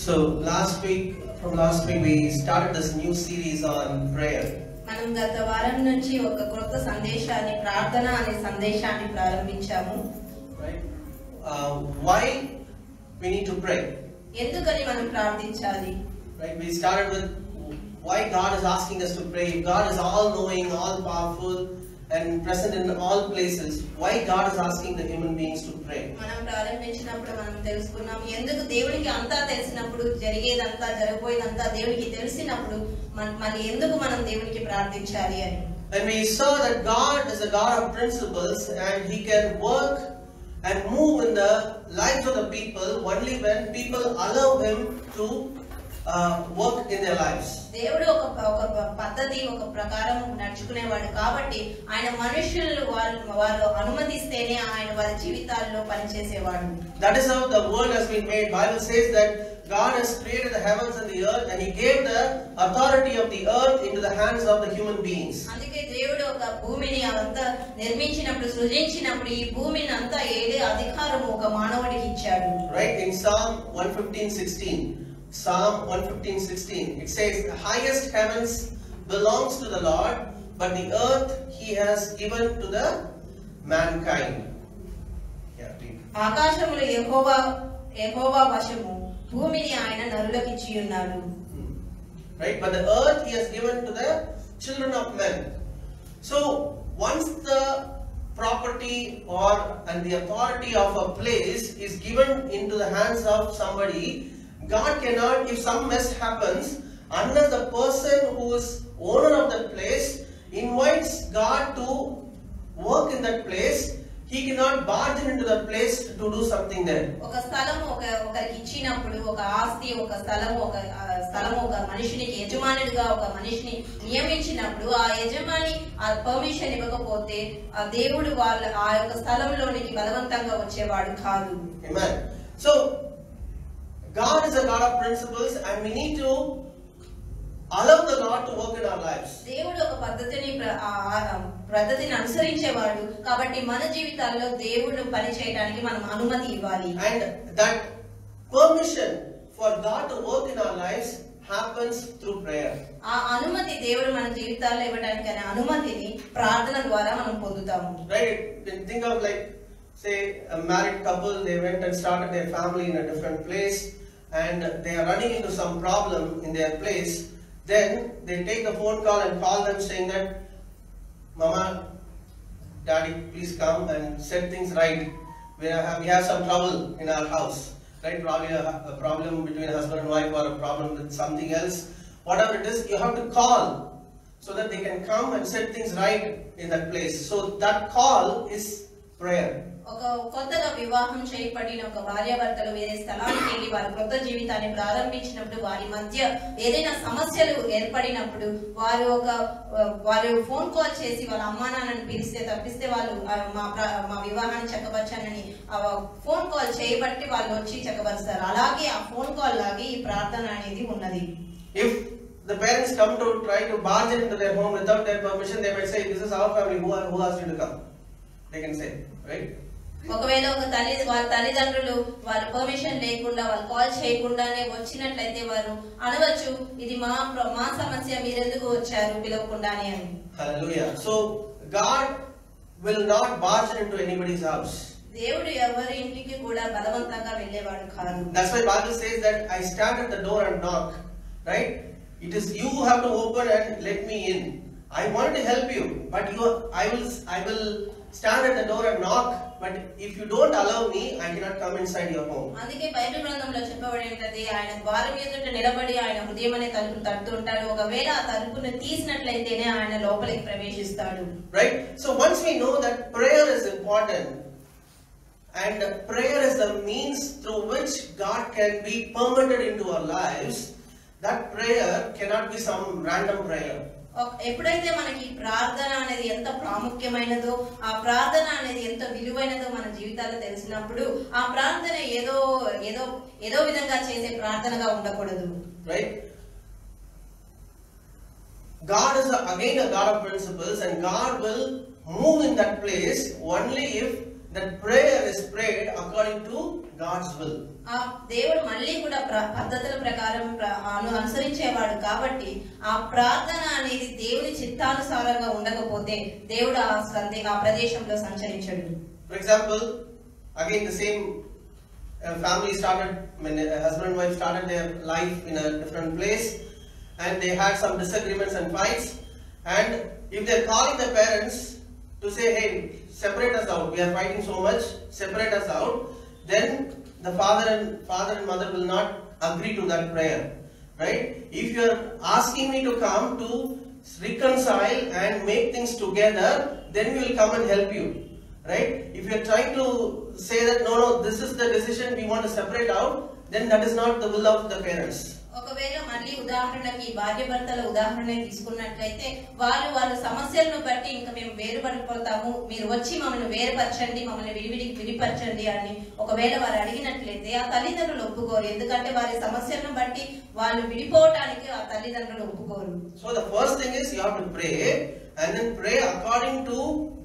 So from last week we started this new series on prayer. మనం గత వారం నుంచి ఒక కొత్త సందేశాన్ని ప్రార్థన అనే సందేశాన్ని ప్రారంభించాము. Right? Why we need to pray? ఎందుకని మనం ప్రార్థించాలి? Right? We started with why God is asking us to pray. God is all knowing, all powerful and present in all places. Why God is asking the human beings to pray? మనం ప్రారంభించినప్పుడు మనం తెలుసుకున్నాం ఎందుకు దేవునికి అంతా తెలిసినప్పుడు జరిగేదంతా జరగబోయేదంతా దేవునికి తెలిసినప్పుడు మరి ఎందుకు మనం దేవునికి ప్రార్థించాలి అని. And we saw that God is a God of principles and he can work and move in the lives of the people only when people allow him to work in their lives. దేవుడు ఒక పద్ధతి ఒక ప్రకారం నడుచుకునేవాడు కాబట్టి ఆయన మనుషులు వాళ్ళు అనుమతిస్తేనే ఆయన వారి జీవితాల్లో పనిచేసేవాడు. That is how the world has been made. Bible says that God has created the heavens and the earth and he gave the authority of the earth into the hands of the human beings. అందుకే దేవుడు ఒక భూమిని అంతా నిర్మించినప్పుడు సృజించినప్పుడు ఈ భూమిని అంతా ఏడే అధికారం ఒక మానవుడికి ఇచ్చాడు. Right, in Psalm 115:16. Psalm 115:16 it says the highest heavens belongs to the Lord but the earth he has given to the mankind. ఆకాశములు యెహోవా వశము భూమిని ఆయన నరులకు ఇచ్చి ఉన్నాడు. Right, but the earth he has given to the children of men. So once the property and the authority of a place is given into the hands of somebody, God cannot, if some mess happens, unless the person who is owner of that place invites God to work in that place, he cannot barge into that place to do something there. ఒక స్థలం ఒకరికి ఇచ్చినప్పుడు ఒక ఆస్తి ఒక స్థలం ఒక మనిషినికి యజమానుడిగా ఒక మనిషిని నియమించినప్పుడు ఆ యజమాని ఆ పర్మిషన్ ఇవ్వకపోతే ఆ దేవుడు ఆ యొక్క స్థలంలోనికి బలవంతంగా వచ్చేవాడు కాదు. Amen. So God is a God of principles and we need to allow the Lord to work in our lives. దేవుడు ఒక పద్ధతిని అనుసరించేవాడు కాబట్టి మన జీవితాల్లో దేవుడు పని చేయడానికి మనం అనుమతి ఇవ్వాలి. And that permission for God to work in our lives happens through prayer. ఆ అనుమతి దేవుడు మన జీవితాల్లో ఇవ్వడానికి అనే అనుమతిని ప్రార్థన ద్వారా మనం పొందుతాము. Right? Think of like say a married couple, they went and started their family in a different place and they are running into some problem in their place. Then they take the phone call and call them saying that Mama, Daddy, please come and set things right. We have some trouble in our house. Right? Probably a problem between husband and wife or a problem with something else. Whatever it is, you have to call so that they can come and set things right in that place. So that call is prayer. ఒక కొత్తగా వివాహం చేయబడిన ఒక భార్యాభర్తలు వేరే స్థలానికి వెళ్ళి వారి కొత్త జీవితాన్ని ప్రారంభించినప్పుడు వారి మధ్య ఏదైనా సమస్యలు ఏర్పడినప్పుడు వారు ఫోన్ కాల్ చేసి వాళ్ళ అమ్మా నాన్నని పిలిస్తే తప్పిస్తే వాళ్ళు మా వివాహాన్ని చక్కబరచానని ఫోన్ కాల్ చేయబట్టి వాళ్ళు వచ్చి చక్కబరుస్తారు. అలాగే ఆ ఫోన్ కాల్ లాగే ఈ ప్రార్థన అనేది ఉన్నది. If the parents come to try to barge into their home without their permission, they might say, "This is our family. Who asked you to come?" They can say, right? ఒకవేళ వాళ్ళ తల్లిదండ్రులు వాళ్ళ permission లేకుండా వాళ్ళు call చేయకుండానే వచ్చినట్లయితే వారు అనవచ్చు ఇది మా సమస్య మీరెందుకు వచ్చారు పిలవకుండానే అని. Hallelujah. So God will not barge into anybody's house. దేవుడు ఎవరి ఇంటికి కూడా బలవంతంగా వెళ్ళేవాడు కాదు. That's why Bible says that I stand at the door and knock. Right? It is you who have to open and let me in. I want to help you, but I will stand at the door and knock. But if you don't allow me, I cannot come inside your home. అందుకే Bible గ్రంథంలో చెప్పబడి ఉంటది ఆయన ద్వారం ఎదుట నిలబడి ఆయన హృదయం అనే తలుపు తడుతుంటాడు. ఒకవేళ ఆ తలుపును తీసినట్లయితేనే ఆయన లోపలికి ప్రవేశిస్తాడు. Right? So once we know that prayer is important and prayer is the means through which God can be permitted into our lives, that prayer cannot be some random prayer. ఎప్పుడైతే మనకి ప్రార్థన అనేది ఎంత ప్రాముఖ్యమైనదో ఆ ప్రార్థన అనేది ఎంత విలువైనదో మన జీవితాల్లో తెలిసినప్పుడు ఆ ప్రార్థన ఏదో విధంగా చేసే ప్రార్థనగా ఉండకూడదు. Right? God is again a God of principles and God will move in that place only if that prayer is prayed according to God's will. ఆ దేవుడు మళ్ళీ కూడా పద్ధతుల ప్రకారం అనుసరించేవాడు కాబట్టి ఆ ప్రార్థన అనేది దేవుని చిత్తానుసారంగా ఉండకపోతే దేవుడు ఆ ప్రదేశంలో సంచరించడు. For example, again the same family started, when husband and wife started their life in a different place, and they had some disagreements and fights, and if they are calling the parents to say, hey, separate us out, we are fighting so much, separate us out, then the father and mother will not agree to that prayer, right? If you are asking me to come to reconcile and make things together, then we will come and help you, right? If you are trying to say that no, this is the decision, we want to separate out, then that is not the will of the parents. ఒకవేళ మళ్ళీ ఉదాహరణకి భార్య భర్తల ఉదాహరణ తీసుకున్నట్లయితే వాళ్ళు సమస్యలను బట్టి ఇంకా మేము వేరుపడిపోతాము, మీరు వచ్చి మమ్మల్ని వేరుపరచండి, మమ్మల్ని విడిపరచండి అని ఒకవేళ వారు అడిగినట్లయితే ఆ తల్లిదండ్రులు ఒప్పుకోరు. ఎందుకంటే వారి సమస్యలను బట్టి వాళ్ళు విడిపోవటానికి ఆ తల్లిదండ్రులు ఒప్పుకోరు. So the first thing is you have to pray, and then pray according to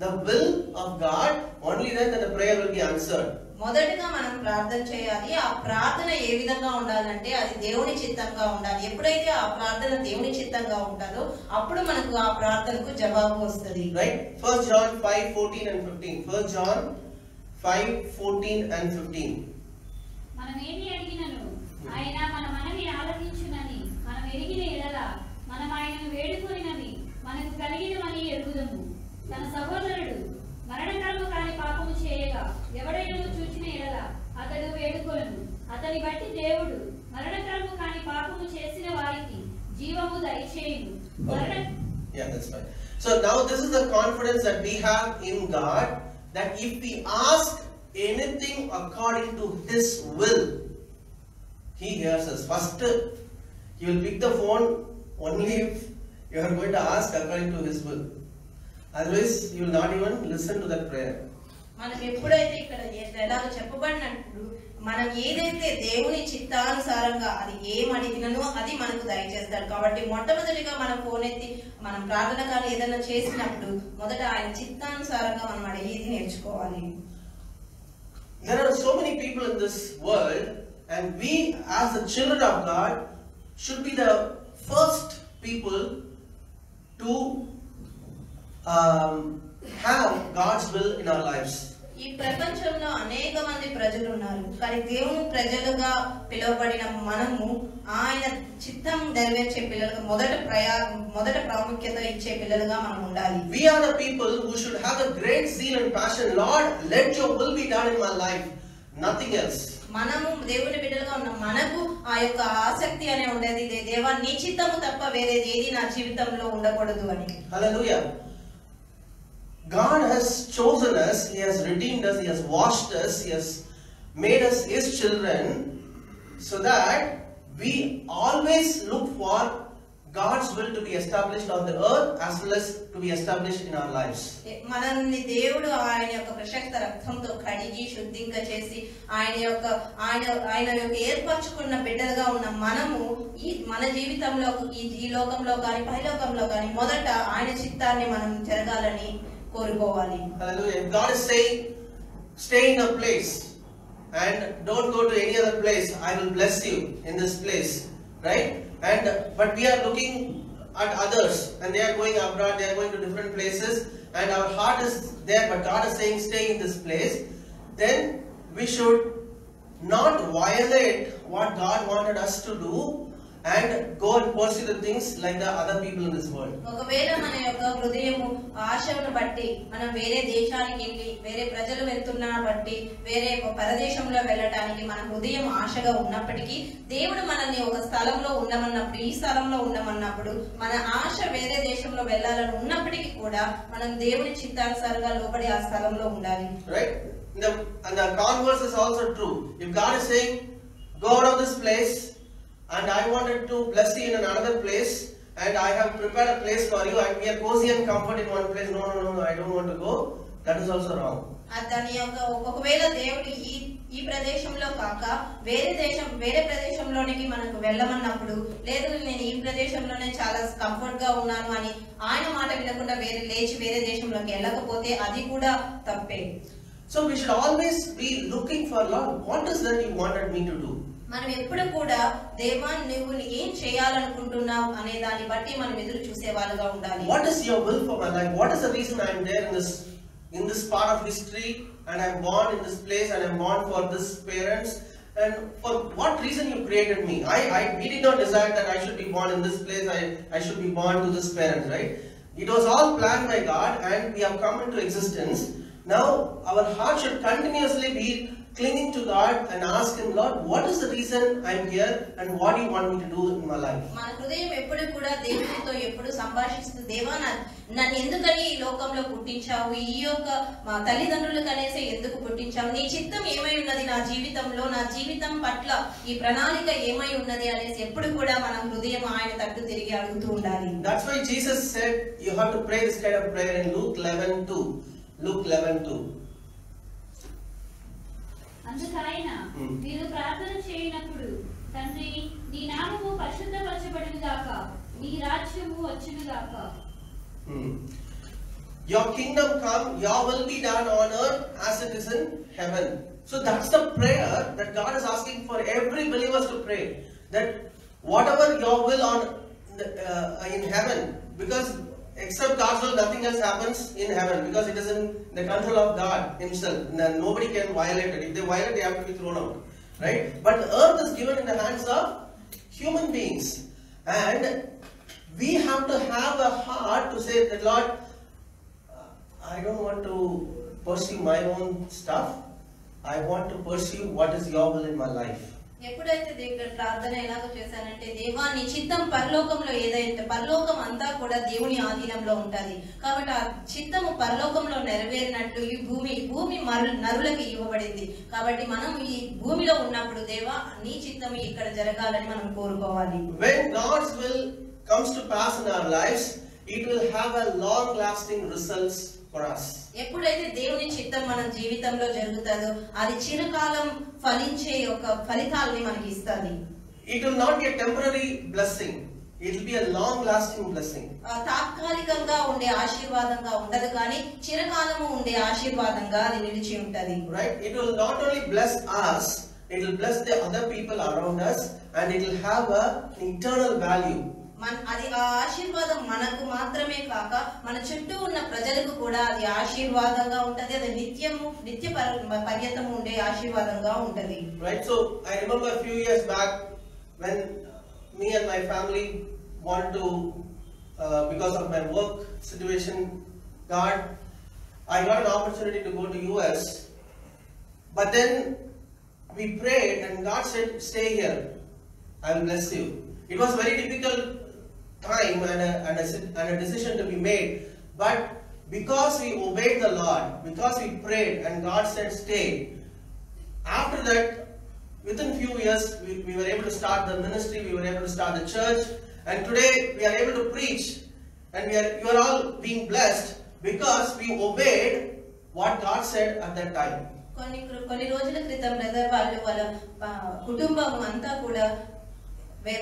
the will of God. Only then that the prayer will be answered. మొదటగా మనం ప్రార్థన చేయాలి. ఆ ప్రార్థన ఏ విధంగా ఉండాలంటే అది దేవుని చిత్తంగా ఉండాలి. ఎప్పుడైతే ఆ ప్రార్థన దేవుని చిత్తంగా ఉంటుందో అప్పుడు మనకు ఆ ప్రార్థనకు జవాబు వస్తుంది. Right? 1 John 5:14 and 15. 1 John 5:14 and 15. మనం ఏమి అడిగినను ఆయన మన మనవి ఆలకించునని మనం ఎరిగిన ఎడల మనం ఆయనను వేడుకొనినవి మనకు కలిగినవని ఎరుగుదము. తన సహోదరుడు మరణకరము కాని పాపము చేయగా ఎవడైనా చూచిన ఎడల అతడు వేడుకొను. అతని బట్టి దేవుడు మరణకరము కాని పాపము చేసిన వారికి జీవము దయచేయును. Yeah, that's right. So now this is the confidence that we have in God, that if we ask anything according to His will, He hears us. First, He will pick the phone only if you are going to ask according to His will. Otherwise, you will not even listen to that prayer. మనం ఎప్పుడైతే ఇక్కడ ఎలాగ చెప్పబడినప్పుడు మనం ఏదైతే దేవుని చిత్తానుసారంగా అది ఏం అడిగినో అది మనకు దయచేస్తాడు. కాబట్టి మొట్టమొదటిగా మనం ఫోన్ ఎత్తి మనం ప్రార్థన కానీ ఏదైనా చేసినప్పుడు మొదట ఆయన చిత్తానుసారంగా మనం అడిగేది నేర్చుకోవాలి. There are so many people in this world, and we as the children of God should be the first people to have God's will in our lives. ఈ ప్రపంచంలో అనేక మంది ప్రజలు ఉన్నారు, కానీ దేవుని ప్రజలుగా పిలువబడిన మనము ఆయన చిత్తం నెరవేర్చే పిల్లలుగా మొదట ప్రాముఖ్యత ఇచ్చే పిల్లలుగా మనం ఉండాలి. We are the people who should have a great zeal and passion. Lord, let your will be done in my life, nothing else. మనము దేవుని బిడ్డలుగా ఉన్న మనకు ఆ యొక్క ఆసక్తి అనే ఉండేది, దేవా నీ చిత్తము తప్ప వేరేది ఏది నా జీవితంలో ఉండకూడదు అని. Hallelujah. God has chosen us, He has redeemed us, He has washed us, He has made us His children, so that we always look for God's will to be established on the earth as well as to be established in our lives. మనల్ని దేవుడు ఆయన యొక్క ప్రశస్త రక్తంతో కడిగి శుద్ధింగా చేసి ఆయన యొక్క ఏర్పరచుకున్న బిడ్డలుగా ఉన్న మనము మన జీవితంలో ఈ లోకంలో కానీ పరలోకంలో కానీ మొదట ఆయన చిత్తాన్ని మనం జరగాలని కోరుకోవాలి. Hallelujah. God is saying, stay in a place and don't go to any other place. I will bless you in this place, right? But we are looking at others, and they are going abroad, they are going to different places, and our heart is there, but God is saying, stay in this place. Then we should not violate what God wanted us to do and go and pursue the things like the other people in this world. ఒకవేళ మన యొక్క హృదయము ఆశను బట్టి మనం వేరే దేశానికి వెళ్ళి వేరే ప్రజలు వెళ్తున్నా బట్టి వేరే పరదేశంలో వెళ్ళటానికి మన హృదయం ఆశగా ఉన్నప్పటికీ దేవుడు మనల్ని ఒక స్థలంలో ఉండమన్నప్పుడు ఈ స్థలంలో ఉండమన్నప్పుడు మన ఆశ వేరే దేశంలో వెళ్ళాలని ఉన్నప్పటికీ కూడా మనం దేవుని చిత్తానుసారంగా లోబడి ఆ స్థలంలో ఉండాలి. Right? And the converse is also true. If God is saying, go out of this place, and I wanted to bless you in another place, and I have prepared a place for you, and we are cozy and comfort in one place. No, I don't want to go. That is also wrong. దాని యొక్క ఒకవేళ దేవుడు ఈ ప్రదేశంలో కాక వేరే ప్రదేశంలోనికి మనకు వెళ్ళమన్నప్పుడు, లేదు నేను ఈ ప్రదేశంలోనే చాలా కంఫర్ట్ గా ఉన్నాను అని ఆయన మాట వినకుండా లేచి వేరే దేశంలోకి వెళ్ళకపోతే అది కూడా తప్పే. So we should always be looking for, Lord, what is that you wanted me to do? మనం ఎప్పుడు కూడా దేవా నువ్వు ఏం చేయాలనుకుంటున్నావు అనే దాన్ని బట్టి మనం ఎదురు చూసే వాళ్ళుగా ఉండాలి. What is your will for my life? What is the reason I am there in this part of history, and I am born in this place, and I am born for this parents, and for what reason you created me? We did not decide that I should be born in this place, I should be born to this parents, right? It was all planned by God, and we have come into existence. Now our heart should continuously be clinging to God and ask Him, Lord, what is the reason I am here, and what do you want me to do in my life? మన హృదయం ఎప్పుడు కూడా దేవునితో ఎప్పుడు సంభాషిస్తూ, దేవా నన్ను ఎందుకని ఈ లోకంలో పుట్టించావు, ఈ యొక్క మా తల్లిదండ్రులు కనేసి ఎందుకు పుట్టించావు, నీ చిత్తం ఏమై ఉన్నది నా జీవితంలో, నా జీవితం పట్ల ఈ ప్రణాళిక ఏమై ఉన్నది అనేసి ఎప్పుడు కూడా మన హృదయం ఆయన తట్టు తిరిగి అడుగుతూ ఉండాలి. That's why Jesus said you have to pray this kind of prayer in Luke 11:2. Luke 11:2. అందుకైన మీరు ప్రార్థన చేయనప్పుడు, తండ్రి నీ నామము పరిశుద్ధపరచబడును గాక, నీ రాజ్యము వచ్చును గాక. Your kingdom come, your will be done on earth as it is in heaven. So that's the prayer that God is asking for every believer to pray, that whatever your will on in heaven, because except God's will, nothing else happens in heaven, because it is in the control of God Himself. Nobody can violate it. If they violate, they have to be thrown out, right? But the earth is given in the hands of human beings, and we have to have a heart to say that, Lord, I don't want to pursue my own stuff. I want to pursue what is your will in my life. ఎప్పుడైతే దేవుడు ప్రార్థన ఎలాగో చేశానంటే, దేవా నీ చిత్తం పరలోకంలో ఏదైతే, పరలోకం అంతా కూడా దేవుని ఆధీనంలో ఉంటది కాబట్టి ఆ చిత్తము పరలోకంలో నెరవేరినట్లు ఈ భూమి నరులకు ఇవ్వబడింది కాబట్టి మనం ఈ భూమిలో ఉన్నప్పుడు దేవా నీ చిత్తం ఇక్కడ జరగాలని మనం కోరుకోవాలి. When God's will comes to pass in our lives, it will have a long lasting results for us. ఎప్పుడైతే దేవుని చిత్తం మన జీవితంలో జరుగుతుందో అది చిరకాలం ఫలించే ఒక ఫలితాలని మనకి ఇస్తుంది. It will not be a temporary blessing, it will be a long lasting blessing. తాత్కాలికంగా ఉండే ఆశీర్వాదంగా ఉండదు కానీ చిరకాలము ఉండే ఆశీర్వాదంగా అది నిలిచి ఉంటది. Right? It will not only bless us, it will bless the other people around us, and it will have an eternal value. అది ఆ ఆశీర్వాదం మనకు మాత్రమే కాక మన చుట్టూ ఉన్న ప్రజలకు కూడా అది ఆశీర్వాదంగా ఉంటది. అది నిత్య పర్యంతము ఉండే ఆశీర్వాదంగా ఉంటది. Right? So I remember a few years back when me and my family wanted to, because of my work situation, I got an opportunity to go to US, but then we prayed and God said, stay here, I will bless you. It was very difficult time and a decision to be made, but because we obeyed the Lord, because we prayed and God said stay, after that within few years we were able to start the ministry, we were able to start the church, and today we are able to preach, and you are all being blessed because we obeyed what God said at that time. కొన్ని రోజుల క్రితం brother వాళ్ళ కుటుంబం అంతా కూడా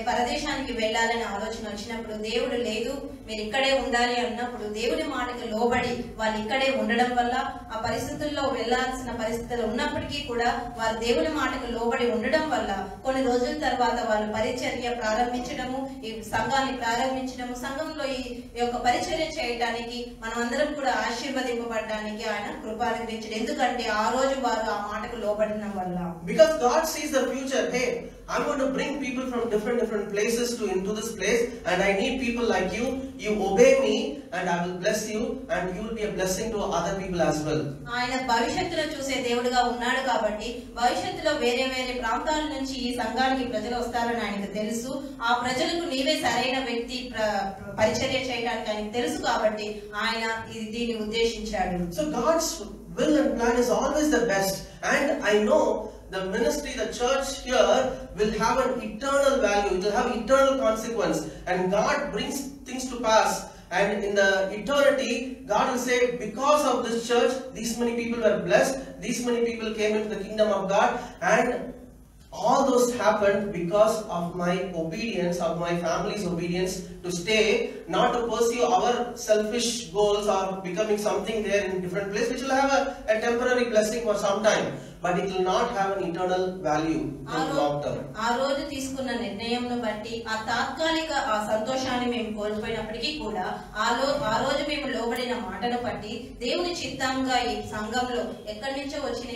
పరదేశానికి వెళ్ళాలని ఆలోచన వచ్చినప్పుడు దేవుడు లేదు మీరు ఇక్కడే ఉండాలి అన్నప్పుడు దేవుని మాటకు లోబడి వాళ్ళు ఇక్కడే ఉండడం వల్ల ఆ పరిస్థితుల్లో వెళ్లాల్సిన పరిస్థితులు ఉన్నప్పటికీ కూడా వారు దేవుని మాటకు లోబడి ఉండడం వల్ల కొన్ని రోజుల తర్వాత వాళ్ళు పరిచర్య ప్రారంభించడము, ఈ సంఘాన్ని ప్రారంభించడము, సంఘంలో ఈ యొక్క పరిచర్య చేయడానికి మనమందరం కూడా ఆశీర్వదింపబడడానికి ఆయన కృప అనుగ్రహించాడు. ఎందుకంటే ఆ రోజు వారు ఆ మాటకు లోబడిన వల్ల. Because God sees the future. Hey, I'm going to bring people from different places into this place, and I need people like you. You obey me and I will bless you, and you will be a blessing to other people as well. ఆయన భవిష్యత్తులో చూసే దేవుడుగా ఉన్నాడు కాబట్టి భవిష్యత్తులో వేరే ప్రాంతాల నుంచి ఈ సంఘానికి ప్రజలు వస్తారని ఆయనకు తెలుసు. ఆ ప్రజలకు నీవే సరైన వ్యక్తి పరిచర్య చేయడానికి ఆయనకు తెలుసు కాబట్టి ఆయన దీన్ని ఉద్దేశించాడు. So God's will and plan is always the best, and I know the ministry, the church here will have an eternal value, it will have eternal consequence, and God brings things to pass, and in the eternity God will say, because of this church these many people were blessed, these many people came into the kingdom of God, and all those happened because of my obedience, of my family's obedience to stay, not to pursue our selfish goals or becoming something there in different place, which will have a temporary blessing for some time, but it will not have an eternal value in the long term. ఆ రోజు తీసుకున్న నిర్ణయంను బట్టి ఆ తాత్కాలిక ఆ సంతోషాన్ని మేము కోల్పోయినప్పటికీ కూడా ఆ రోజు మేము లోబడిన మాటను బట్టి దేవుని చిత్తంగా ఈ సంఘంలో ఎక్కడి నుంచో వచ్చిన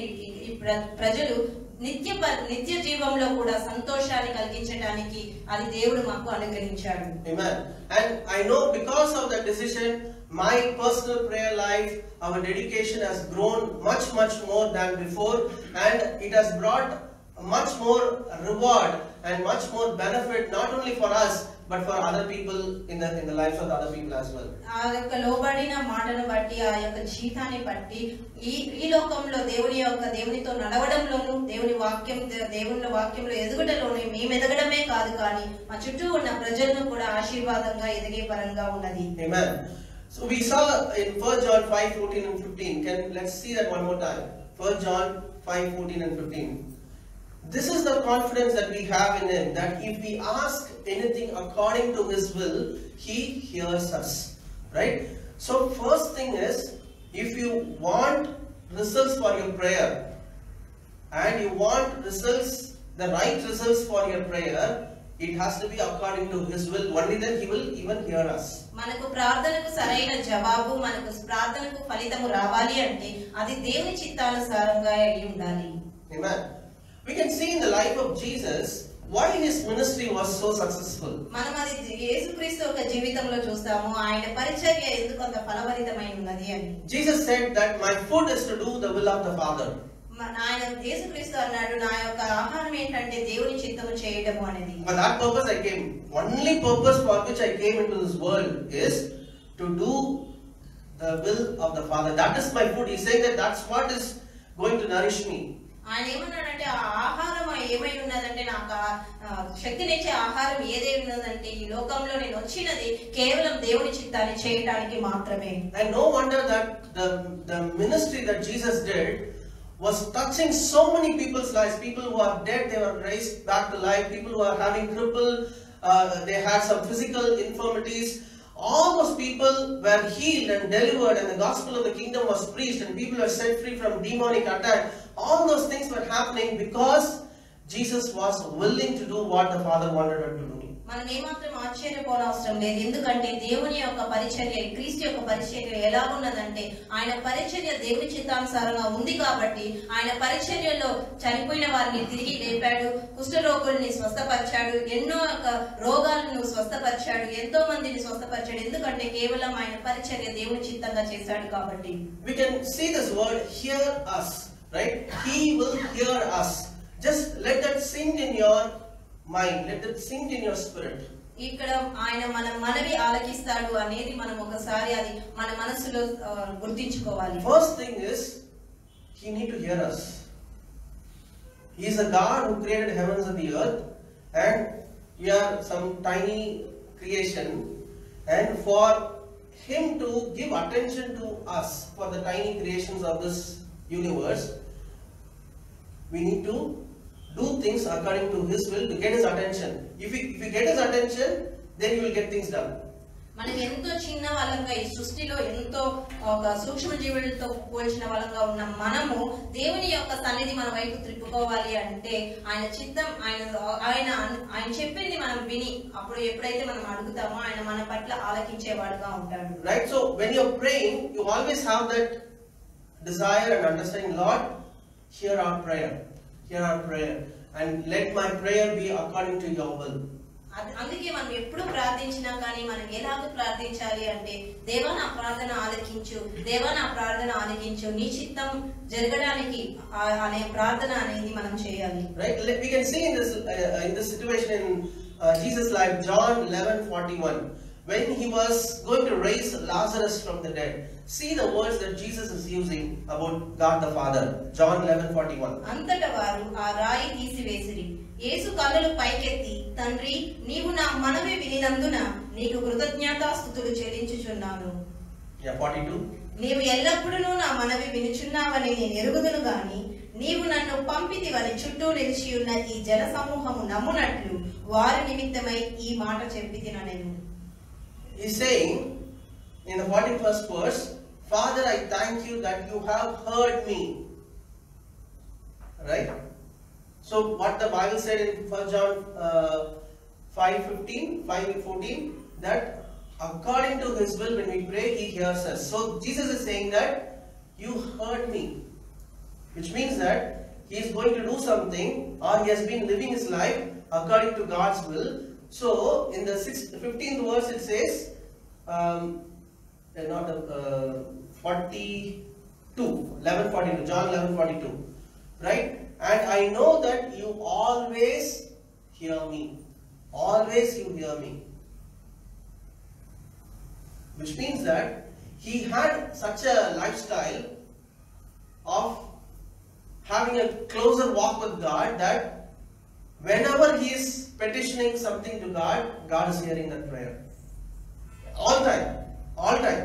ఈ ప్రజలు నిత్య జీవంలో కూడా సంతోషాన్ని కలిగించడానికి అది దేవుడు మాకు అనుగ్రహించాడు. Amen. And I know because of that decision, my personal prayer life, our dedication has grown much more than before, and it has brought much more reward and much more benefit, not only for us but for other people in the lives of the other people as well. ఆ యొక్క లోబడిన మాటను బట్టి ఆ యొక్క జీవితాన్ని బట్టి ఈ లోకంలో దేవునితో నడవడంలోను దేవుని వాక్యంలో ఎదుగుటలోను మేము ఎదగడమే కాదు కానీ మా చుట్టూ ఉన్న ప్రజలను కూడా ఆశీర్వాదంగా ఎదిగే పరంగా ఉన్నది. Amen. So we saw in 1 John 5:14 and 15. Let's see that one more time. 1 John 5:14 and 15. This is the confidence that we have in Him, that if we ask anything according to His will, He hears us. Right? So first thing is, if you want results for your prayer, and you want the right results for your prayer, it has to be according to His will. Only then He will even hear us. మనకు ప్రార్థనకు సరైన జవాబు, మనకు ప్రార్థనకు ఫలితము రావాలి అంటే అది దేవుని చిత్తానుసారంగా అయి ఉండాలి. Amen. We can see in the life of Jesus why His ministry was so successful. మనం అది యేసుక్రీస్తు యొక్క జీవితంలో చూస్తాము ఆయన పరిచర్య ఎందుకు అంత ఫలభరితమై ఉన్నది అని. Jesus said that my food is to do the will of the Father. ఆయన యేసుక్రీస్తు అన్నాడు నా యొక్క ఆహారం ఏంటంటే దేవుని చిత్తము చేయడము అనేది. For that purpose I came. Only purpose for which I came into this world is to do the will of the Father. That is my food. He said that that's what is going to nourish me. ఆయన ఏమన్నాడంటే ఆ ఆహారం ఏమై ఉన్నదంటే నాకు శక్తినిచ్చే ఆహారం ఏదై ఉన్నదంటే ఈ లోకంలో నేను వచ్చినది కేవలం దేవుని చిత్తాన్ని చేయడానికి మాత్రమే. And no wonder that the ministry that Jesus did was touching so many people's lives. People who are dead, they were raised back to life. People who are having crippled, they had some physical infirmities. All those people were healed and delivered, and the gospel of the kingdom was preached, and people were set free from demonic attack. All those things were happening because Jesus was willing to do what the Father wanted him to do. మనం ఏమాత్రం ఆశ్చర్యపోనవసరం లేదు. ఎందుకంటే దేవుని యొక్క పరిచర్య, క్రీస్తు యొక్క పరిచర్య ఎలా ఉన్నదంటే ఆయన పరిచర్య దేవుని చిత్తానుసారంగా ఉంది కాబట్టి ఆయన పరిచర్యలో చనిపోయిన వారిని తిరిగి లేపాడు, కుష్ఠరోగుల్ని స్వస్థపరిచాడు, ఎన్నో రోగాలను స్వస్థపరిచాడు, ఎంతో మందిని స్వస్థపరిచాడు. ఎందుకంటే కేవలం ఆయన పరిచర్య దేవుని చిత్తంగా చేశాడు కాబట్టి. We can see this word hear us, right? He will hear us. Just let that sink in your mind, let it sink in your spirit. ఇక్కడ ఆయన మన మనవి ఆలకిస్తాడు అనేది మనం ఒకసారి అది మన మనసులో గుర్తించుకోవాలి. First thing is He need to hear us. He is a God who created heavens and the earth, and we are some tiny creation, and for Him to give attention to us, for the tiny creations of this universe, we need to do things according to His will to get His attention. If we get His attention, then you will get things done. మనకి ఎంతో చిన్న వాళ్ళంగా ఈ సృష్టిలో ఎంతో ఒక సూక్ష్మ జీవులతో పోల్చిన వాళ్ళంగా ఉన్న మనము దేవుని యొక్క సన్నిధి మన వైపు త్రిప్పుకోవాలి అంటే ఆయన చిత్తం ఆయన చెప్పింది మనం విని అప్పుడు ఎప్పుడైతే మనం అడుగుతామో ఆయన మన పట్ల ఆలకించేవాడుగా ఉంటాడు. Right? So when you are praying, you always have that desire and understanding, Lord, hear our prayer. Hear our prayer, and let my prayer be according to your will. అందుకే మనం ఎప్పుడు ప్రార్థించినా కానీ మనం ఎలాగ ప్రార్థించాలి అంటే దేవా నా ప్రార్థన ఆలకించు, దేవా నా ప్రార్థన ఆలకించు, నీ చిత్తం జరగడానికి అనే ప్రార్థన అనేది మనం చేయాలి. Right? We can see in this situation in Jesus' life, John 11:41, when He was going to raise Lazarus from the dead. See the words that Jesus is using about God the Father. John 11:41. అంతట వారు ఆ రాయి తీసివేసిరి. యేసు కన్నులు పైకెత్తి, తండ్రి నీవు నా మనవి వినినందున నీకు కృతజ్ఞతాస్తుతులు చెల్లించుచున్నాను. Yeah, 42. నీవు ఎల్లప్పుడూ నా మనవి వినుచున్నావని నేను ఎరుగుదును గాని నీవు నన్ను పంపితివని చుట్టూ నిలిచి ఉన్న ఈ జన సమూహము నమ్మునట్లు వారి నిమిత్తమై ఈ మాట చెప్పితినెను. He's saying in the 41st verse, Father, I thank you that you have heard me. Right? So what the Bible said in 1 John 5:14, that according to His will, when we pray, He hears us. So Jesus is saying that you heard me, which means that He is going to do something, or He has been living His life according to God's will. So in the 15th verse it says, not 42, 11:42, John 11:42, right? And I know that you always hear me. Always you hear me. Which means that he had such a lifestyle of having a closer walk with God that whenever he is petitioning something to God, God is hearing that prayer. All time,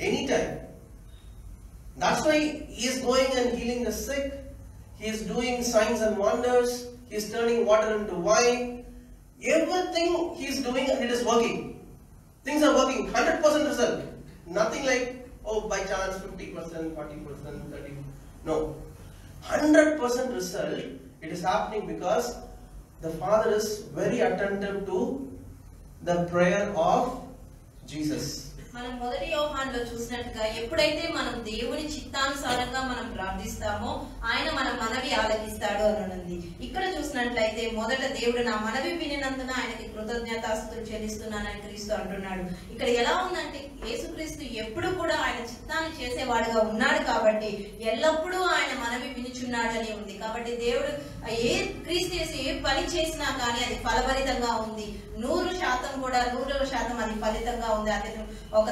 anytime. That's why he is going and healing the sick. He is doing signs and wonders. He is turning water into wine. Everything he is doing, it is working. Things are working, 100% result. Nothing like, oh, by chance 50%, 40%, 30%. No. 100% result. It is happening because the Father is very attentive to the prayer of Jesus. మనం మొదటి యోహానులో చూసినట్టుగా ఎప్పుడైతే మనం దేవుని చిత్తానుసారంగా మనం ప్రార్థిస్తామో ఆయన మన మనవి ఆలకిస్తాడు అని ఉంది. ఇక్కడ చూసినట్లయితే మొదట దేవుడు నా మనవి వినినందున ఆయనకి కృతజ్ఞతాస్తుతులు చెల్లిస్తున్నానని క్రీస్తు అంటున్నాడు. ఇక్కడ ఎలా ఉందంటే యేసుక్రీస్తు ఎప్పుడు కూడా ఆయన చిత్తాన్ని చేసేవాడుగా ఉన్నాడు కాబట్టి ఎల్లప్పుడూ ఆయన మనవి వినుచున్నాడు అని ఉంది. కాబట్టి దేవుడు ఏ క్రీస్తు చేసి ఏ పని చేసినా కానీ అది ఫలభరితంగా ఉంది. 100% కూడా 100% అది ఫలితంగా ఉంది. అతను ఒక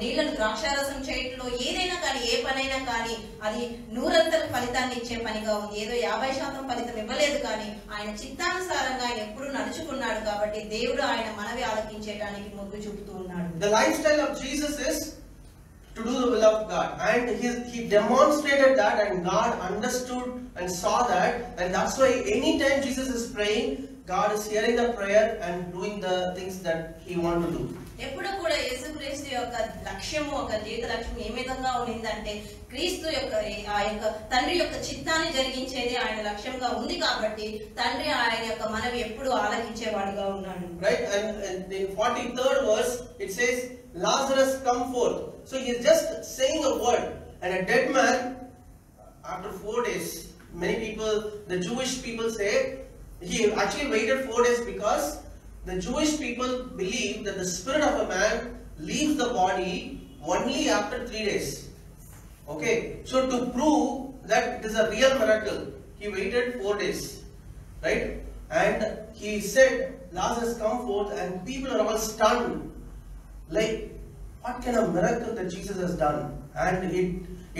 నీళ్ళను ద్రాక్షారసం చేయటంలో ఏదైనా కానీ ఏ పనైనా కానీ అది 100% ఫలితాన్ని ఇచ్చే పనిగా ఉంది. ఏదో 50% ఫలితం ఇవ్వలేదు కానీ ఆయన చిత్తానుసారంగా ఆయన ఎప్పుడు నడుచుకున్నాడు కాబట్టి దేవుడు ఆయన మనవి ఆలకించడానికి మొగ్గు చూపుతూ ఉన్నాడు. The lifestyle of Jesus is to do the will of God, and he demonstrated that, and God understood and saw that, and that's why anytime Jesus is praying, God is hearing the prayer and doing the things that he wants to do. ఎప్పుడు కూడా యేసుక్రీస్తు యొక్క లక్ష్యము ఒక జీవిత లక్ష్యం ఏ విధంగా ఉండిందంటే క్రీస్తు యొక్క ఆ యొక్క తండ్రి యొక్క చిత్తాన్ని జరిగించేది ఆయన లక్ష్యంగా ఉంది కాబట్టి తండ్రి ఆయన యొక్క మనవి ఎప్పుడు ఆలకించేవాడుగా ఉన్నాడు. Right? And in 43rd verse it says, Lazarus, come forth. So he is just saying a word, and a dead man after 4 days, many people, the Jewish people say he actually waited 4 days because the Jewish people believe that the spirit of a man leaves the body only after 3 days. Okay, so to prove that it is a real miracle, he waited 4 days, right? And he said, Lazarus, come forth, and people are all stunned. Like, what kind of miracle that Jesus has done? And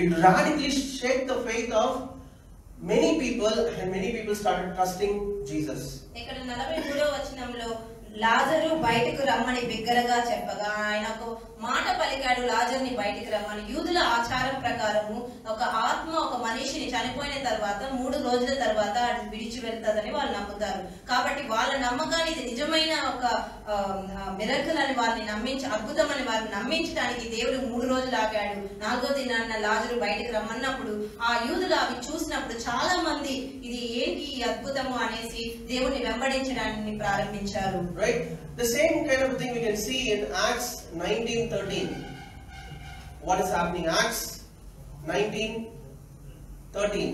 it radically shake the faith of many people, and many people started trusting Jesus. ఇక్కడ 43వ వచనంలో లాజరు బయటకు రమ్మని బిగ్గరగా చెప్పగా ఆయన ఒక మాట పలికాడు, లాజర్ని బయటకు రమ్మని. యూదుల ఆచారం ప్రకారము ఒక ఆత్మ ఒక మనిషిని చనిపోయిన తర్వాత 3 రోజుల తర్వాత అది విడిచి వెళ్తాదని వాళ్ళు నమ్ముతారు. కాబట్టి వాళ్ళ నమ్మకాన్ని ఇది నిజమైన ఒక మిరకల్ అని వారిని అద్భుతం అని వారిని నమ్మించడానికి దేవుడు 3 రోజులు ఆగాడు. 4వ దినాన్న లాజరు బయటకు రమ్మన్నప్పుడు ఆ యూదులు అవి చూసినప్పుడు చాలా మంది ఇది ఏంటి ఈ అద్భుతము అనేసి దేవుని వెంబడించడానికి ప్రారంభించారు. Right? The same kind of thing we can see in Acts 19:13. What is happening? Acts 19:13.